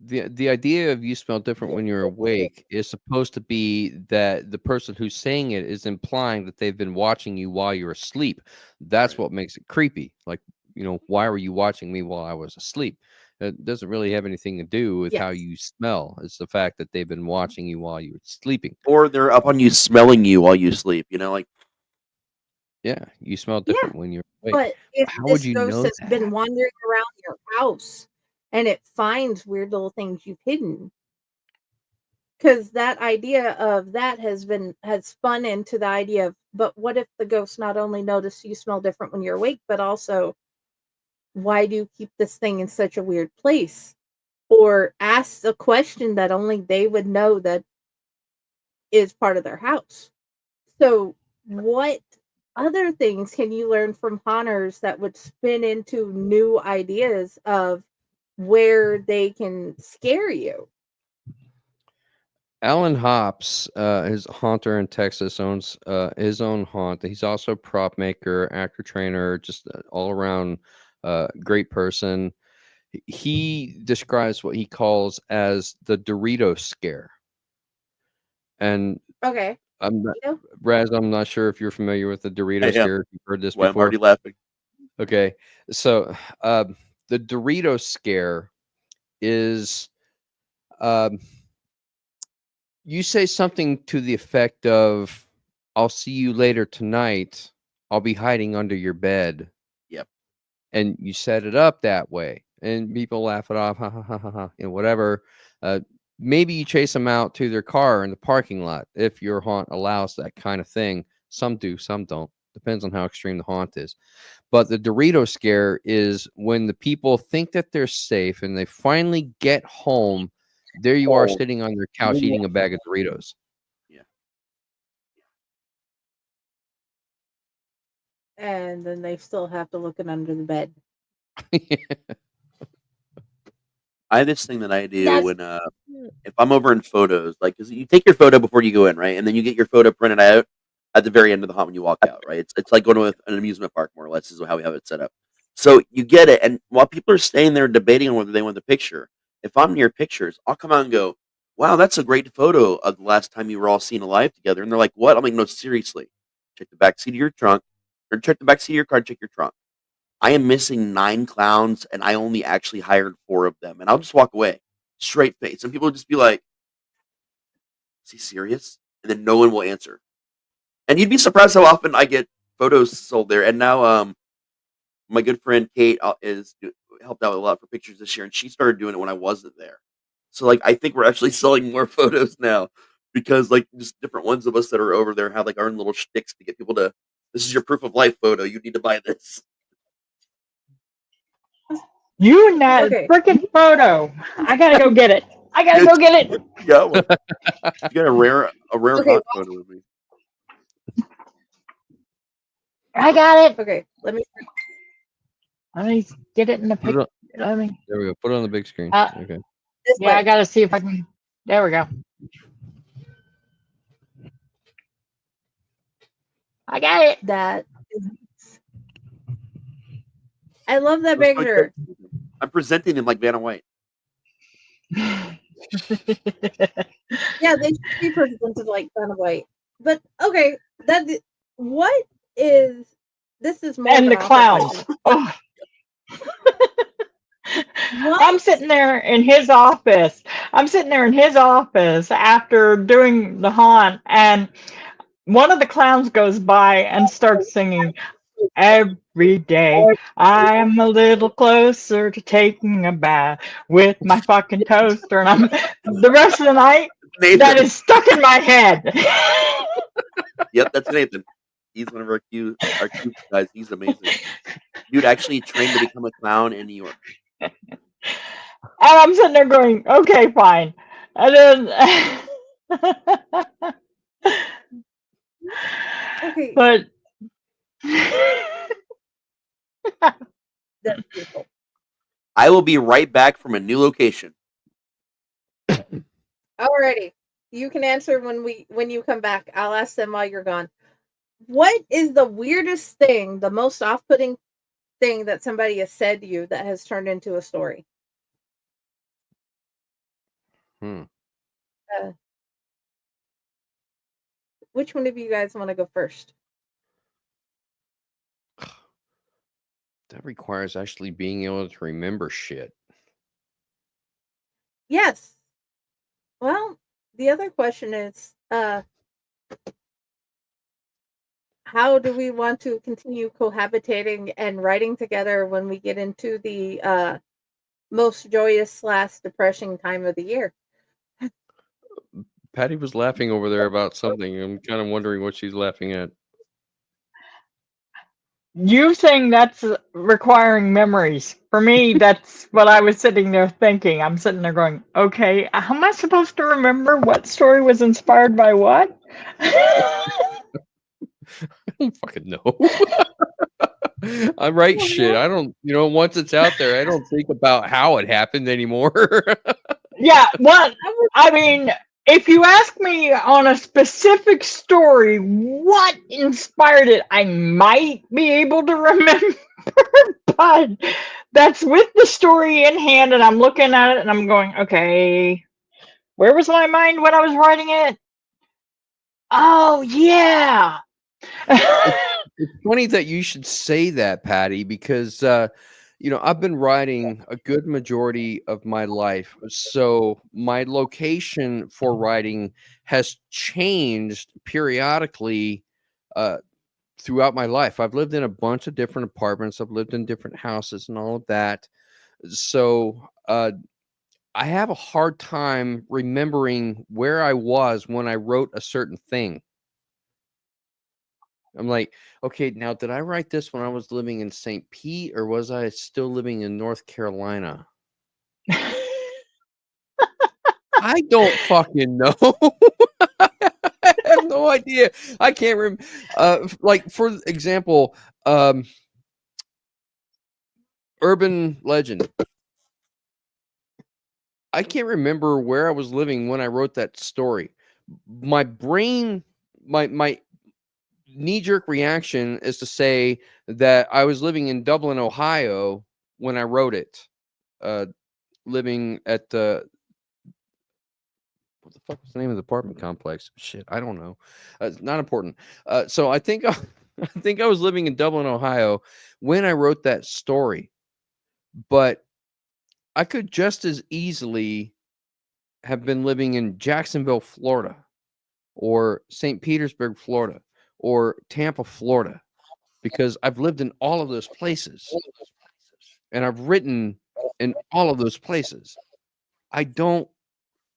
the idea of you smell different when you're awake is supposed to be that the person who's saying it is implying that they've been watching you while you're asleep. That's Right. what makes it creepy. Like, why were you watching me while I was asleep? It doesn't really have anything to do with how Yes. you smell. It's the fact that they've been watching you while you were sleeping. Or they're up on you, smelling you while you sleep. Like Yeah, you smell Yeah. different when you're awake. But if How would this you ghost know has been that? wandering around your house and it finds weird little things you've hidden, because that idea of that has spun into the idea of, but what if the ghost not only noticed you smell different when you're awake, but also, why do you keep this thing in such a weird place? Or asks a question that only they would know that is part of their house. So, what other things can you learn from haunters that would spin into new ideas of where they can scare you? Alan Hops, his haunter in Texas, owns his own haunt. He's also a prop maker, actor trainer, just all around great person. He describes what he calls as the Dorito scare. And Okay. I'm not, You know? Raz, I'm not sure if you're familiar with the I Dorito am. scare. If you've heard this Why I'm before. already laughing. Okay. So the Dorito scare is um, you say something to the effect of, I'll see you later tonight. I'll be hiding under your bed. Yep. And you set it up that way. And people laugh it off, ha ha ha ha ha, and whatever. Maybe you chase them out to their car in the parking lot if your haunt allows that kind of thing. Some do, some don't. Depends on how extreme the haunt is. But the Dorito scare is when the people think that they're safe and they finally get home. There you are sitting on your couch eating a bag of Doritos. Yeah. And then they still have to look it under the bed. I have this thing that I do That's when if I'm over in photos, like, because you take your photo before you go in, right? And then you get your photo printed out at the very end of the haunt when you walk out, right? It's like going to an amusement park, more or less, is how we have it set up. So you get it, and while people are staying there debating on whether they want the picture, if I'm near pictures, I'll come out and go, "Wow, that's a great photo of the last time you were all seen alive together." And they're like, "What?" I'm like, "No, seriously. Check the back seat of your trunk, or check the back seat of your car. Check your trunk. I am missing 9 clowns, and I only actually hired 4 of them." And I'll just walk away, straight face, and people will just be like, "Is he serious?" And then no one will answer. And you'd be surprised how often I get photos sold there. And now, my good friend Kate helped out a lot for pictures this year, and she started doing it when I wasn't there. So, like, I think we're actually selling more photos now because, like, just different ones of us that are over there have like our own little shticks to get people to. This is your proof of life photo. You need to buy this. You and that okay. freaking photo. I gotta go get it. I gotta go get it. Yeah, well, you got a rare Okay. hot photo of me. I got it. Okay. Let me. Let me get it in the Put it pic. on, Let me. there we go. Put it on the big screen. Okay. This Yeah, I way. gotta see if I can. There we go. I got it. That is. I love that That's like picture. I'm presenting them like Vanna White. Yeah, they should be presented like Vanna White. But okay, what is this is more of And an the awful clowns. question. Oh, I'm What? sitting there in his office. I'm sitting there in his office after doing the haunt, and one of the clowns goes by and starts singing, "Every day I'm a little closer to taking a bath with my fucking toaster." And I'm the rest of the night that Nathan. is stuck in my head. Yep, that's Nathan. He's one of our cute guys. He's amazing. Dude actually trained to become a clown in New York. And I'm sitting there going, "Okay, fine." And then Okay, but that's beautiful. I will be right back from a new location. Alrighty. You can answer when you come back. I'll ask them while you're gone. What is the weirdest thing, the most off-putting thing that somebody has said to you that has turned into a story? Hmm. Uh, which one of you guys want to go first? That requires actually being able to remember shit. Yes. Well, the other question is, how do we want to continue cohabitating and writing together when we get into the most joyous / depressing time of the year? Patty was laughing over there about something. I'm kind of wondering what she's laughing at. You saying that's requiring memories. For me, that's what I was sitting there thinking. I'm sitting there going, okay, how am I supposed to remember what story was inspired by what? I don't fucking know. I write shit. I don't, once it's out there, I don't think about how it happened anymore. Yeah, what? I mean, if you ask me on a specific story, what inspired it, I might be able to remember, but that's with the story in hand, and I'm looking at it and I'm going, okay, where was my mind when I was writing it? Oh, yeah. It's funny that you should say that, Patty, because I've been writing a good majority of my life. So my location for writing has changed periodically throughout my life. I've lived in a bunch of different apartments. I've lived in different houses and all of that. So I have a hard time remembering where I was when I wrote a certain thing. I'm like, okay, now did I write this when I was living in St. Pete or was I still living in North Carolina? I don't fucking know. I have no idea. I can't remember. Like for example, urban legend. I can't remember where I was living when I wrote that story. My brain, my knee-jerk reaction is to say that I was living in Dublin, Ohio when I wrote it. Living at the what the fuck was the name of the apartment complex? Shit, I don't know. It's not important. So I think I think I was living in Dublin, Ohio when I wrote that story, but I could just as easily have been living in Jacksonville, Florida, or St. Petersburg, Florida, or Tampa, Florida, because I've lived in all of those places and I've written in all of those places. I don't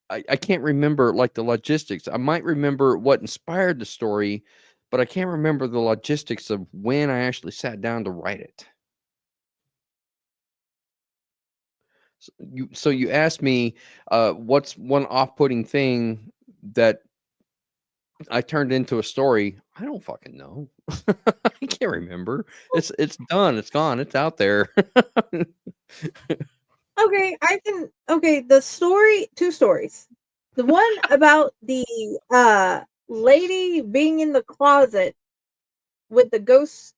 I can't remember like the logistics. I might remember what inspired the story, but I can't remember the logistics of when I actually sat down to write it. So you asked me, what's one off-putting thing that I turned into a story? I don't fucking know. I can't remember. It's done. It's gone. It's out there. Okay, I can. Okay, the story, two stories. The one about the lady being in the closet with the ghost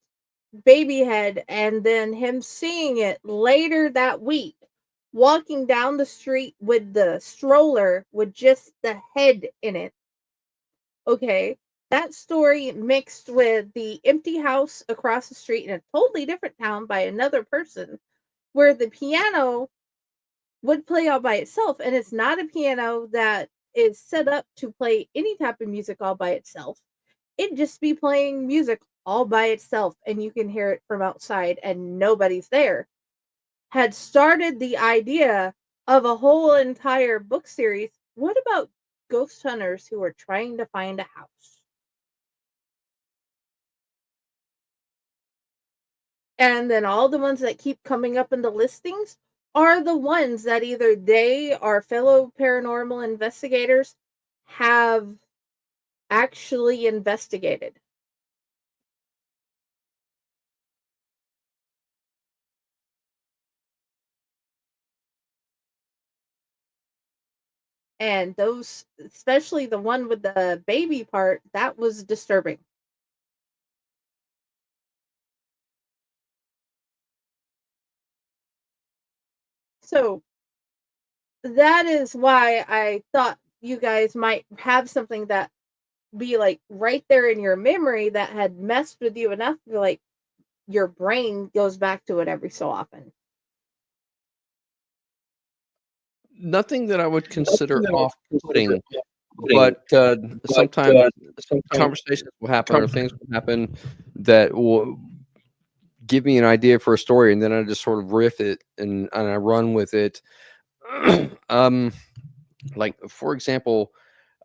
baby head, and then him seeing it later that week, walking down the street with the stroller with just the head in it. Okay, that story mixed with the empty house across the street in a totally different town by another person, where the piano would play all by itself, and it's not a piano that is set up to play any type of music all by itself. It'd just be playing music all by itself, and you can hear it from outside and nobody's there. Had started the idea of a whole entire book series. What about ghost hunters who are trying to find a house? And then all the ones that keep coming up in the listings are the ones that either they or fellow paranormal investigators have actually investigated. And those, especially the one with the baby part, that was disturbing. So that is why I thought you guys might have something that be like right there in your memory that had messed with you enough to like your brain goes back to it every so often. Nothing that I would consider off-putting, but sometimes conversations will happen or things will happen that will give me an idea for a story, and then I just sort of riff it and I run with it. Like for example,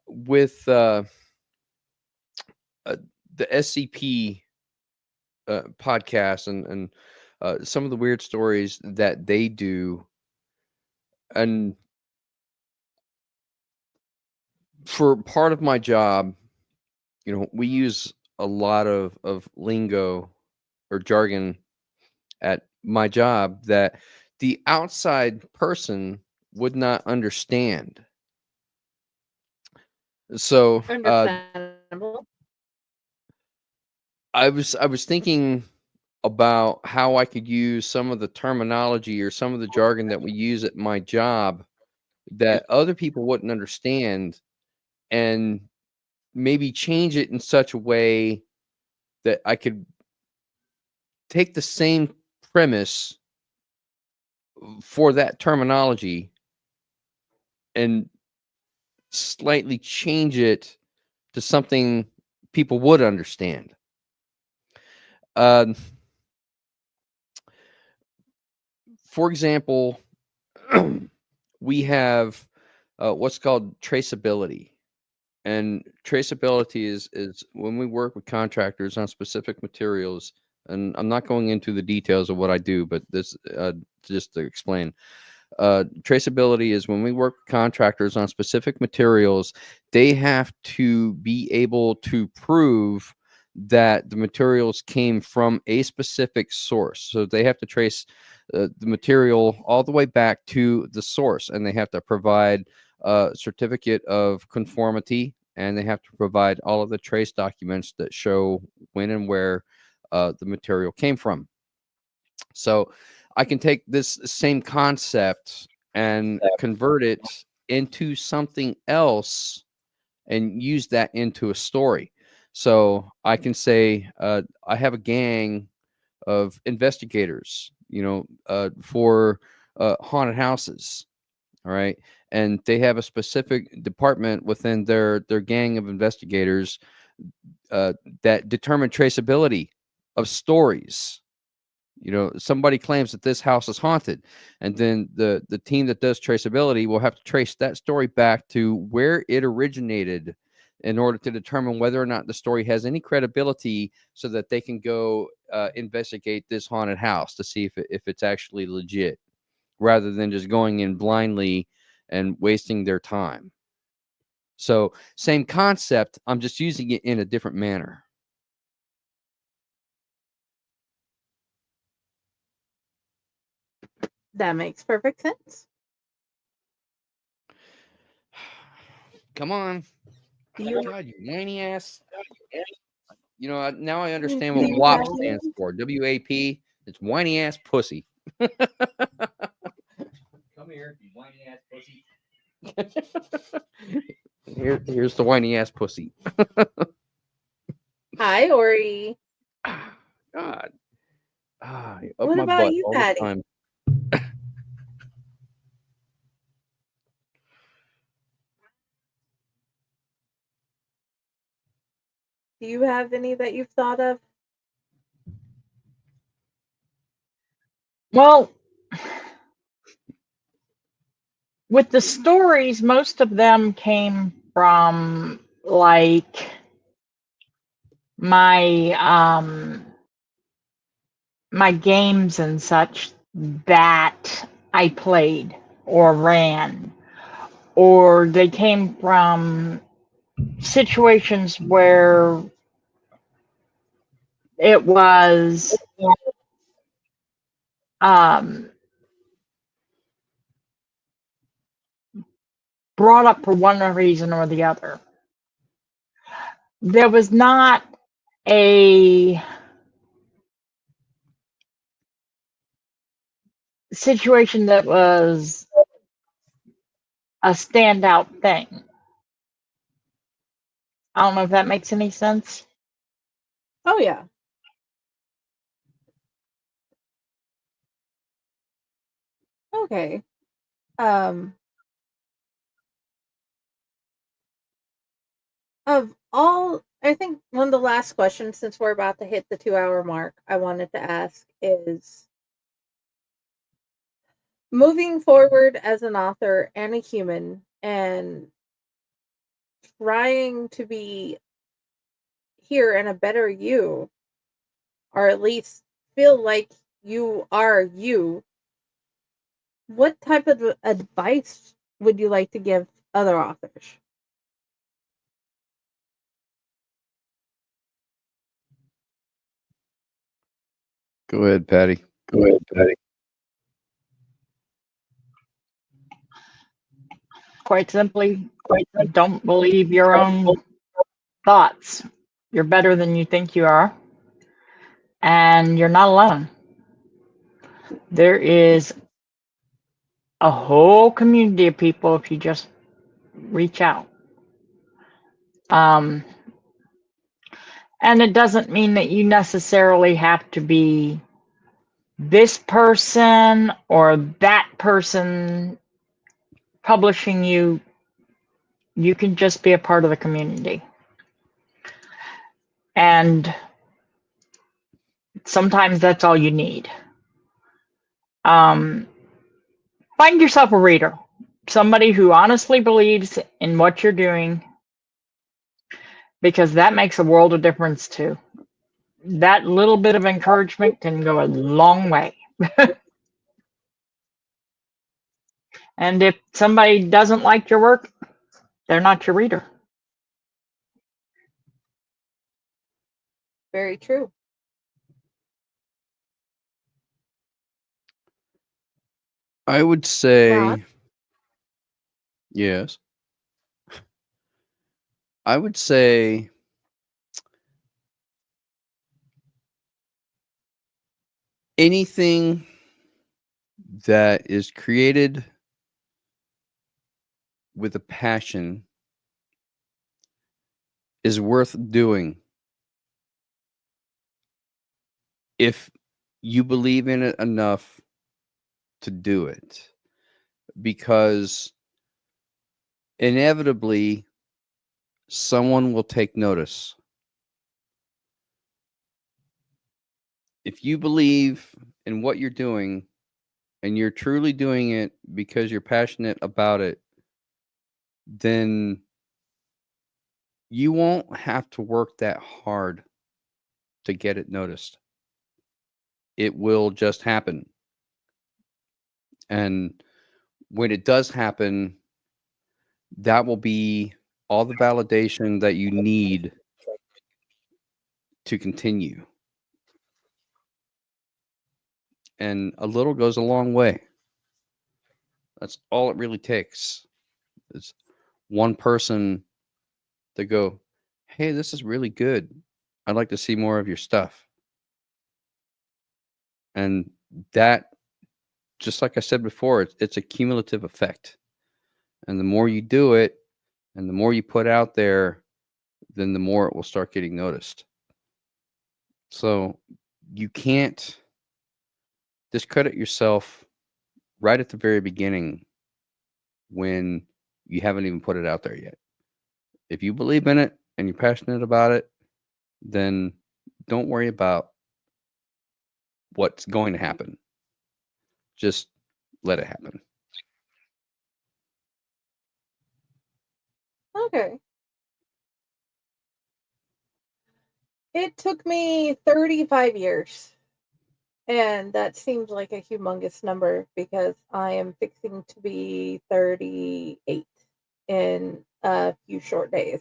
with the SCP podcast and some of the weird stories that they do, and for part of my job, we use a lot of lingo or jargon at my job that the outside person would not understand. So Understandable. I was thinking about how I could use some of the terminology or some of the jargon that we use at my job that other people wouldn't understand, and maybe change it in such a way that I could take the same premise for that terminology and slightly change it to something people would understand. Um, for example, we have what's called traceability. And traceability is when we work with contractors on specific materials. And I'm not going into the details of what I do, but this just to explain. Traceability is when we work with contractors on specific materials, they have to be able to prove that the materials came from a specific source. So they have to trace the material all the way back to the source, and they have to provide a certificate of conformity, and they have to provide all of the trace documents that show when and where the material came from. So I can take this same concept and convert it into something else and use that into a story. So I can say I have a gang of investigators, for haunted houses. All right. And they have a specific department within their gang of investigators uh, that determine traceability of stories. Somebody claims that this house is haunted, and then the team that does traceability will have to trace that story back to where it originated in order to determine whether or not the story has any credibility, so that they can go investigate this haunted house to see if it's actually legit, rather than just going in blindly and wasting their time. So same concept, I'm just using it in a different manner. That makes perfect sense. Come on. Do you, God, you whiny ass. Now I do understand what you WAP have stands any? for. WAP. It's whiny ass pussy. Come here, you whiny ass pussy. Here's the whiny ass pussy. Hi, Ori. God. Up What my about butt you, all the Patty? time. Do you have any that you've thought of? Well, with the stories, most of them came from like my my games and such that I played or ran, or they came from situations where it was um, brought up for one reason or the other. There was not a situation that was a standout thing. I don't know if that makes any sense. Oh yeah. Okay. Um Of all, I think one of the last questions, since we're about to hit the 2 hour mark, I wanted to ask is moving forward as an author and a human and trying to be here and a better you, or at least feel like you are you, what type of advice would you like to give other authors? Go ahead, Patty. Go ahead, Patty. Quite simply, don't believe your own thoughts. You're better than you think you are, and you're not alone. There is a whole community of people if you just reach out. Um, and it doesn't mean that you necessarily have to be this person or that person publishing you. You can just be a part of the community. And sometimes that's all you need. Find yourself a reader, somebody who honestly believes in what you're doing, because that makes a world of difference too. That little bit of encouragement can go a long way. And if somebody doesn't like your work, they're not your reader. Very true. I would say Ron? yes. I would say anything that is created with a passion is worth doing if you believe in it enough to do it, because inevitably someone will take notice. If you believe in what you're doing and you're truly doing it because you're passionate about it, then you won't have to work that hard to get it noticed. It will just happen. And when it does happen, that will be all the validation that you need to continue. And a little goes a long way. That's all it really takes. It's one person to go, hey, this is really good. I'd like to see more of your stuff. And that, just like I said before, it's a cumulative effect. And the more you do it and the more you put out there, then the more it will start getting noticed. So you can't discredit yourself right at the very beginning when you haven't even put it out there yet. If you believe in it and you're passionate about it, then don't worry about what's going to happen. Just let it happen. Okay. It took me 35 years. And that seems like a humongous number because I am fixing to be 38 in a few short days.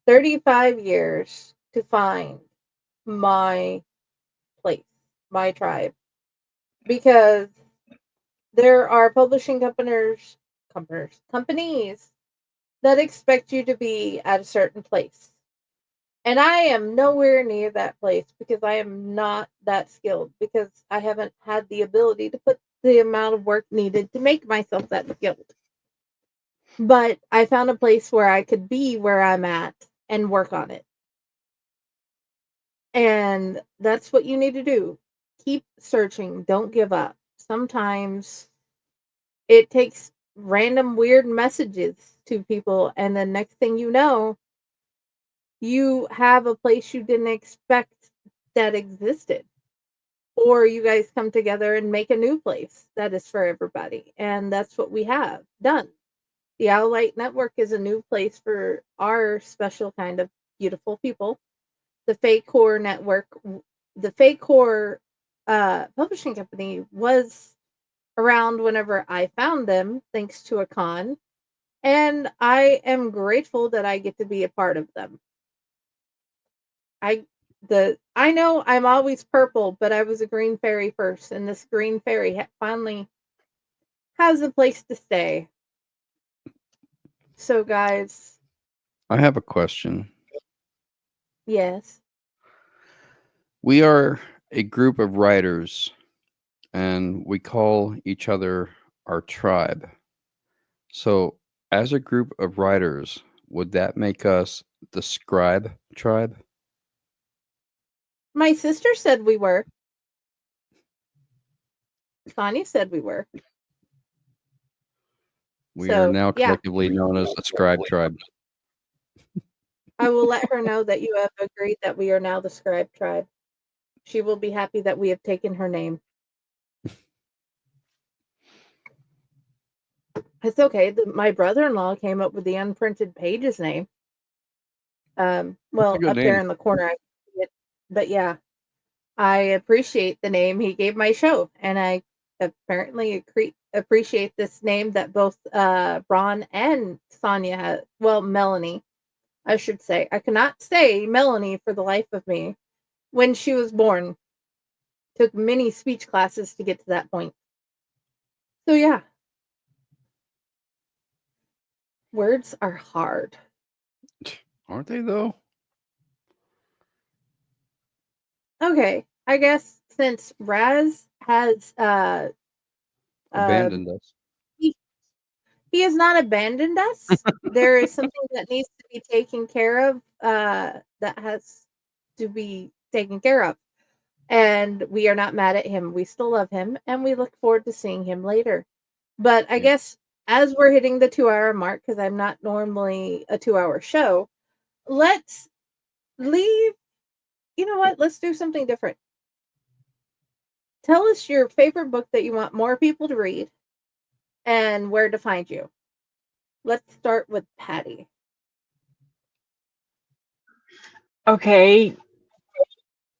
35 years to find my place, my tribe. Because there are publishing companies that expect you to be at a certain place. And I am nowhere near that place because I am not that skilled, because I haven't had the ability to put the amount of work needed to make myself that skilled. But I found a place where I could be where I'm at and work on it. And that's what you need to do. Keep searching. Don't give up. Sometimes it takes random weird messages to people, and the next thing you know, you have a place you didn't expect that existed, or you guys come together and make a new place that is for everybody. And that's what we have done. The Owl Light Network is a new place for our special kind of beautiful people. The Fake Core Network, the Fake Core publishing company was around whenever I found them, thanks to a con. And I am grateful that I get to be a part of them. I know I'm always purple, but I was a green fairy first, and this green fairy finally has a place to stay. So, guys, I have a question. yes, We are a group of writers, and we call each other our tribe. So, as a group of writers, would that make us the scribe tribe? my sister said we were. Sonia said we were. We are So, now yeah, collectively known as the scribe tribe. I will let her know that you have agreed that we are now the Scribe Tribe. She will be happy that we have taken her name. It's okay. My brother-in-law came up with the Unprinted Pages name. That's a Well, good up there name. in the corner, I see it. But yeah, I appreciate the name he gave my show, and I apparently appreciate this name that both Ron and Sonia had. Well, Melanie, I should say. I cannot say Melanie for the life of me. When she was born, took many speech classes to get to that point. So yeah, words are hard. Aren't they, though? Okay, I guess since Raz has um Abandoned us. he, he has not abandoned us. There is something that needs to be taken care of, that has to be taken care of. And we are not mad at him. We still love him and we look forward to seeing him later. But I Yeah. guess as we're hitting the 2 hour mark, because I'm not normally a 2 hour show, let's leave. You know what? Let's do something different. Tell us your favorite book that you want more people to read and where to find you. Let's start with Patty. Okay,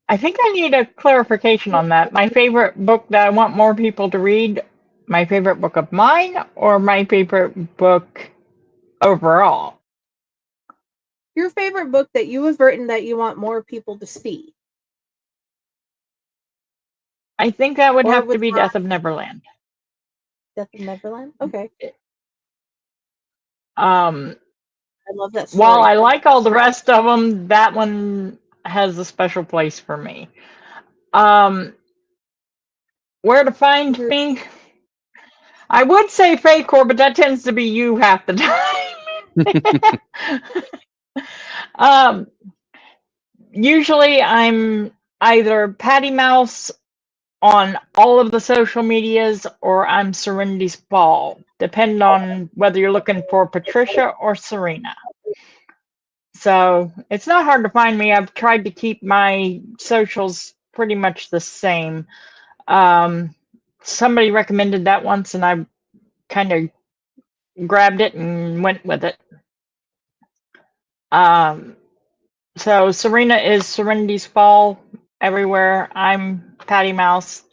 I think I need a clarification on that. My favorite book that I want more people to read, my favorite book of mine, or my favorite book overall? Your favorite book that you have written that you want more people to see. I think that would Or have to with be Death of Neverland. Death of Neverland? Okay. Um, I love that while story. I like all the rest of them, that one has a special place for me. Um, where to find Your me? I would say Faycore, but that tends to be you half the time. um, usually I'm either Patty Mouse on all of the social medias or I'm Serenity's Ball, depending on whether you're looking for Patricia or Serena. So it's not hard to find me. I've tried to keep my socials pretty much the same. Um, somebody recommended that once and I kind of grabbed it and went with it. Um, so Serena is Serenity's Fall everywhere. I'm Patty Mouse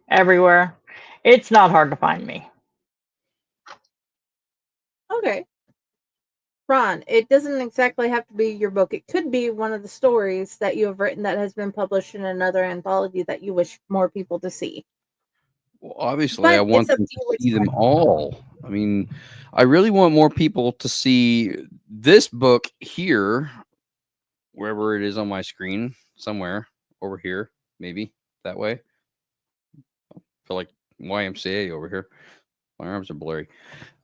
everywhere. It's not hard to find me. okay. Ron, it doesn't exactly have to be your book. It could be one of the stories that you have written that has been published in another anthology that you wish more people to see. Well, obviously, I But it's want up them to to you which see them one. all. I mean, I really want more people to see this book here, wherever it is on my screen, somewhere over here, maybe that way. I feel like YMCA over here. My arms are blurry.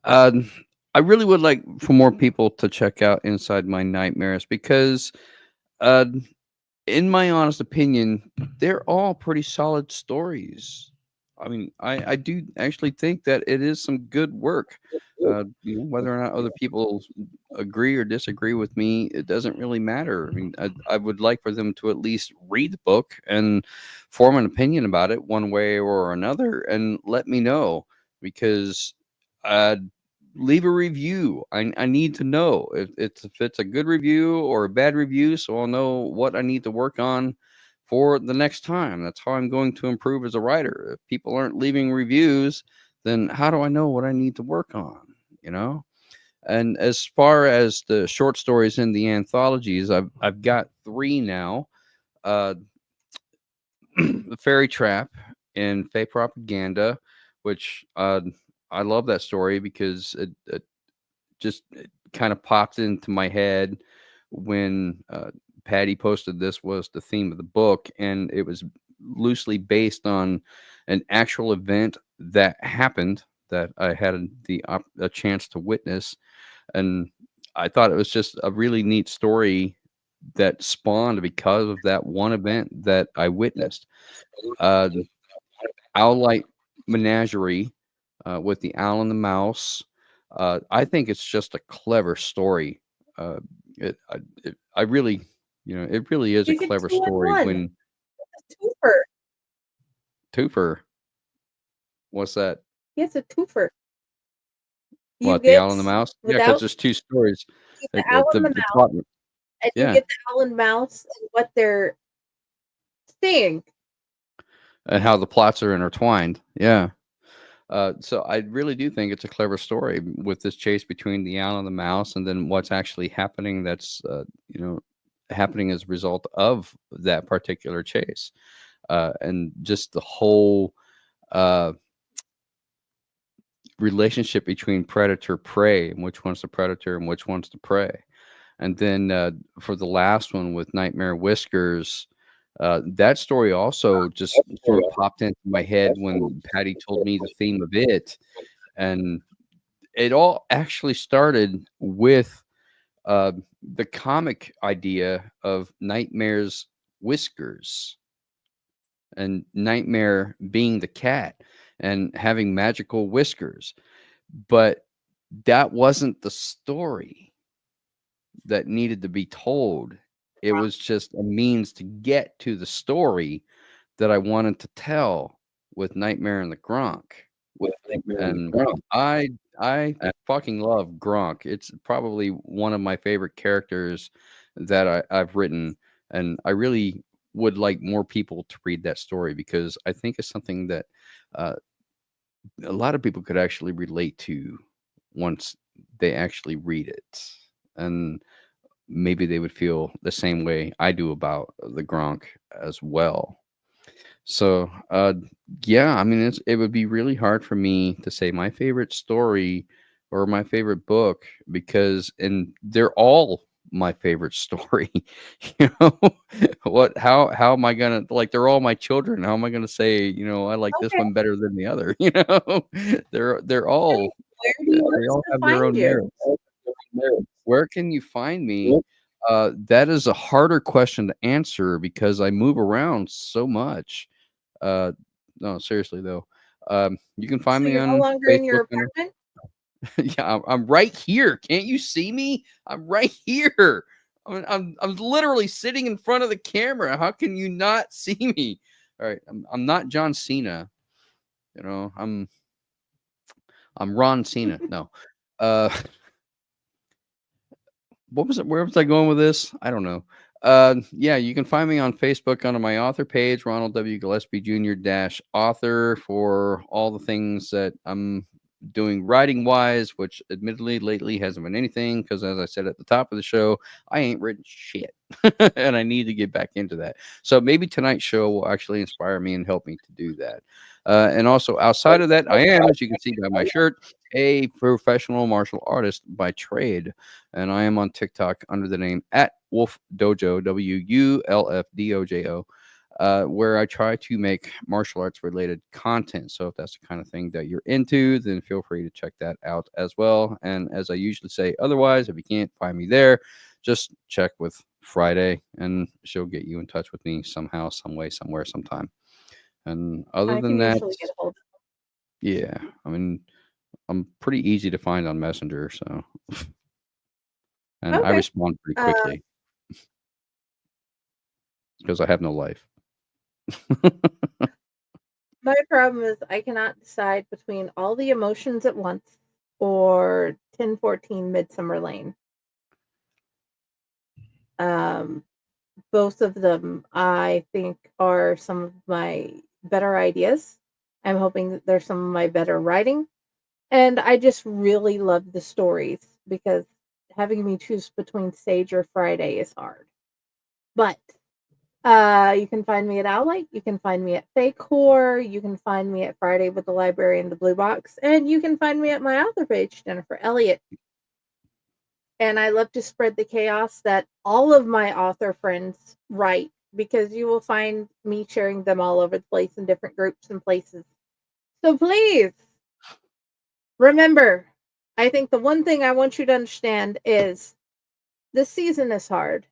Um, I really would like for more people to check out Inside My Nightmares because, uh, in my honest opinion, they're all pretty solid stories. I mean, I do actually think that it is some good work. Whether or not other people agree or disagree with me, it doesn't really matter. I mean, I would like for them to at least read the book and form an opinion about it one way or another and let me know, because uh, leave a review. I need to know if it's a good review or a bad review, so I'll know what I need to work on for the next time. That's how I'm going to improve as a writer. If people aren't leaving reviews, then how do I know what I need to work on? You know? And as far as the short stories in the anthologies, I've got three now. Uh, the Fairy Trap and Fey Propaganda, which I love that story because it just kind of popped into my head when Patty posted this was the theme of the book, and it was loosely based on an actual event that happened that I had a chance to witness, and I thought it was just a really neat story that spawned because of that one event that I witnessed. The Owlite Menagerie with the owl and the mouse. I think it's just a clever story. Uh, I really, it really is a You get clever two in story. one. When It's a twofer. Twofer, what's that? It's a twofer. You What, the get owl and the mouse? Yeah, because without there's two stories. you get the owl and the The mouse, plot, and you yeah, get the owl and mouse and what they're seeing. and how the plots are intertwined. Yeah. So I really do think it's a clever story with this chase between the owl and the mouse, and then what's actually happening. That's happening as a result of that particular chase, and just the whole uh, relationship between predator prey and which one's the predator and which one's the prey. And then for the last one with Nightmare Whiskers, that story also just sort of popped into my head when Patty told me the theme of it. And it all actually started with uh, the comic idea of Nightmare's whiskers and Nightmare being the cat and having magical whiskers. But that wasn't the story that needed to be told. It was just a means to get to the story that I wanted to tell with Nightmare and the Gronk. And I I fucking love Gronk. It's probably one of my favorite characters that I've written, and I really would like more people to read that story because I think it's something that uh, a lot of people could actually relate to once they actually read it, and maybe they would feel the same way I do about the Gronk as well. So, yeah, I mean, it would be really hard for me to say my favorite story or my favorite book because, and they're all my favorite story. You know, how am I gonna like? They're all my children. How am I gonna say, I like this Okay. one better than the other? You know, they're Okay. all Where do you want they us all to have their find own you? merits. Where can you find me? That is a harder question to answer because I move around so much. Uh, no, seriously though. You can find So me you're no on longer in Facebook your under apartment? yeah, I'm right here. Can't you see me? I'm right here. I'm literally sitting in front of the camera. How can you not see me? All right, I'm not John Cena. I'm Ron Cena. No. Uh what was it? Where was I going with this? I don't know. Yeah, you can find me on Facebook under my author page, Ronald W. Gillespie Jr. dash author, for all the things that I'm doing writing wise, which admittedly lately hasn't been anything because, as I said at the top of the show, I ain't written shit and I need to get back into that. So maybe tonight's show will actually inspire me and help me to do that. And also outside of that, I am, as you can see by my shirt, a professional martial artist by trade, and I am on TikTok under the name at Wolf Dojo, WULFDOJO, where I try to make martial arts related content. So if that's the kind of thing that you're into, then feel free to check that out as well. And as I usually say, otherwise, if you can't find me there, just check with Friday, and she'll get you in touch with me somehow, some way, somewhere, sometime. And other I than can that, usually get a hold of yeah, I mean, I'm pretty easy to find on Messenger, so and I Okay. respond pretty quickly because I have no life. My problem is I cannot decide between All the Emotions at Once or 1014 Midsummer Lane. Both of them I think are some of my better ideas. I'm hoping that they're some of my better writing. And I just really love the stories because having me choose between Sage or Friday is hard. But you can find me at Owlite, you can find me at Fake Horror, you can find me at Friday with the Library and the Blue Box, and you can find me at my author page, Jennifer Elliott. And I love to spread the chaos that all of my author friends write because you will find me sharing them all over the place in different groups and places. So please remember, I think the one thing I want you to understand is this season is hard.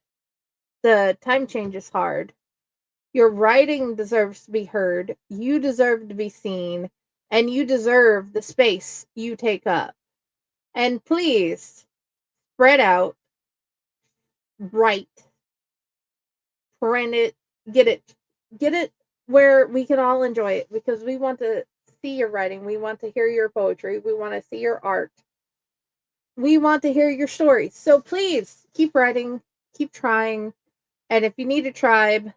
The time change is hard. Your writing deserves to be heard. You deserve to be seen. And you deserve the space you take up. And please spread out, write, print it, get it where we can all enjoy it because we want to see your writing. We want to hear your poetry. We want to see your art. We want to hear your stories. So please keep writing, keep trying. And if you need a tribe,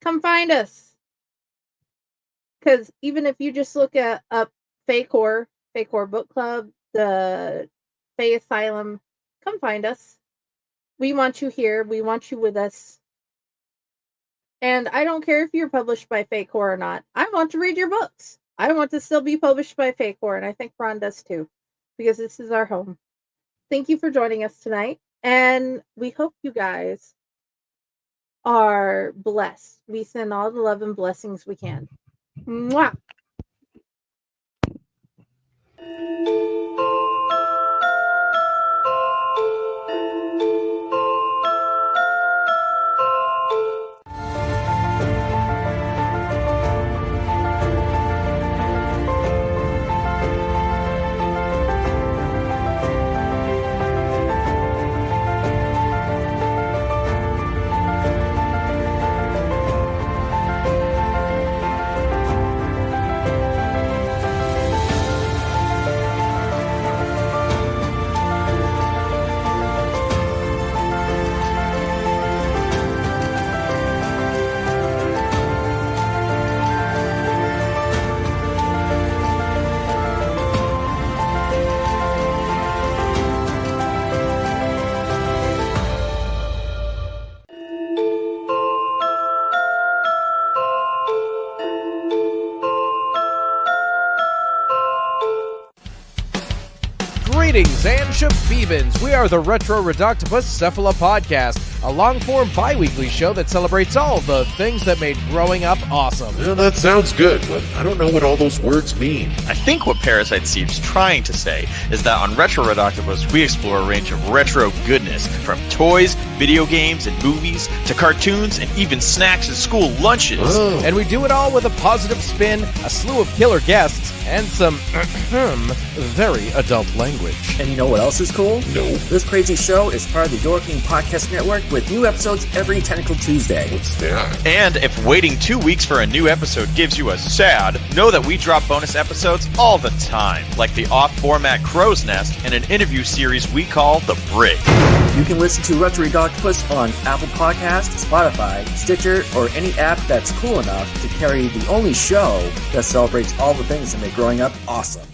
come find us. Because even if you just look at up Fake Horror Book Club, the Fae Asylum, come find us. We want you here. We want you with us. And I don't care if you're published by Fake Horror or not. I want to read your books. I want to still be published by Fake Horror, and I think Ron does too, because this is our home. Thank you for joining us tonight, and we hope you guys are blessed. We send all the love and blessings we can. Mwah! Greetings and shabibans. We are the Retro Reductibus Cephala Podcast, a long-form bi-weekly show that celebrates all the things that made growing up awesome. Well, that sounds good, but I don't know what all those words mean. I think what Parasite Steve's trying to say is that on Retro Redoctopus, we explore a range of retro goodness, from toys, video games, and movies, to cartoons, and even snacks and school lunches. Oh. And we do it all with a positive spin, a slew of killer guests, and some very adult language. And you know what else is cool? No. This crazy show is part of the Your King Podcast Network with new episodes every Technical Tuesday. What's that? And if waiting 2 weeks for a new episode gives you a sad, know that we drop bonus episodes all the time, like the off-format Crow's Nest and an interview series we call The Brig. You can listen to Retro Octopus on Apple Podcasts, Spotify, Stitcher, or any app that's cool enough to carry the only show that celebrates all the things that make growing up awesome.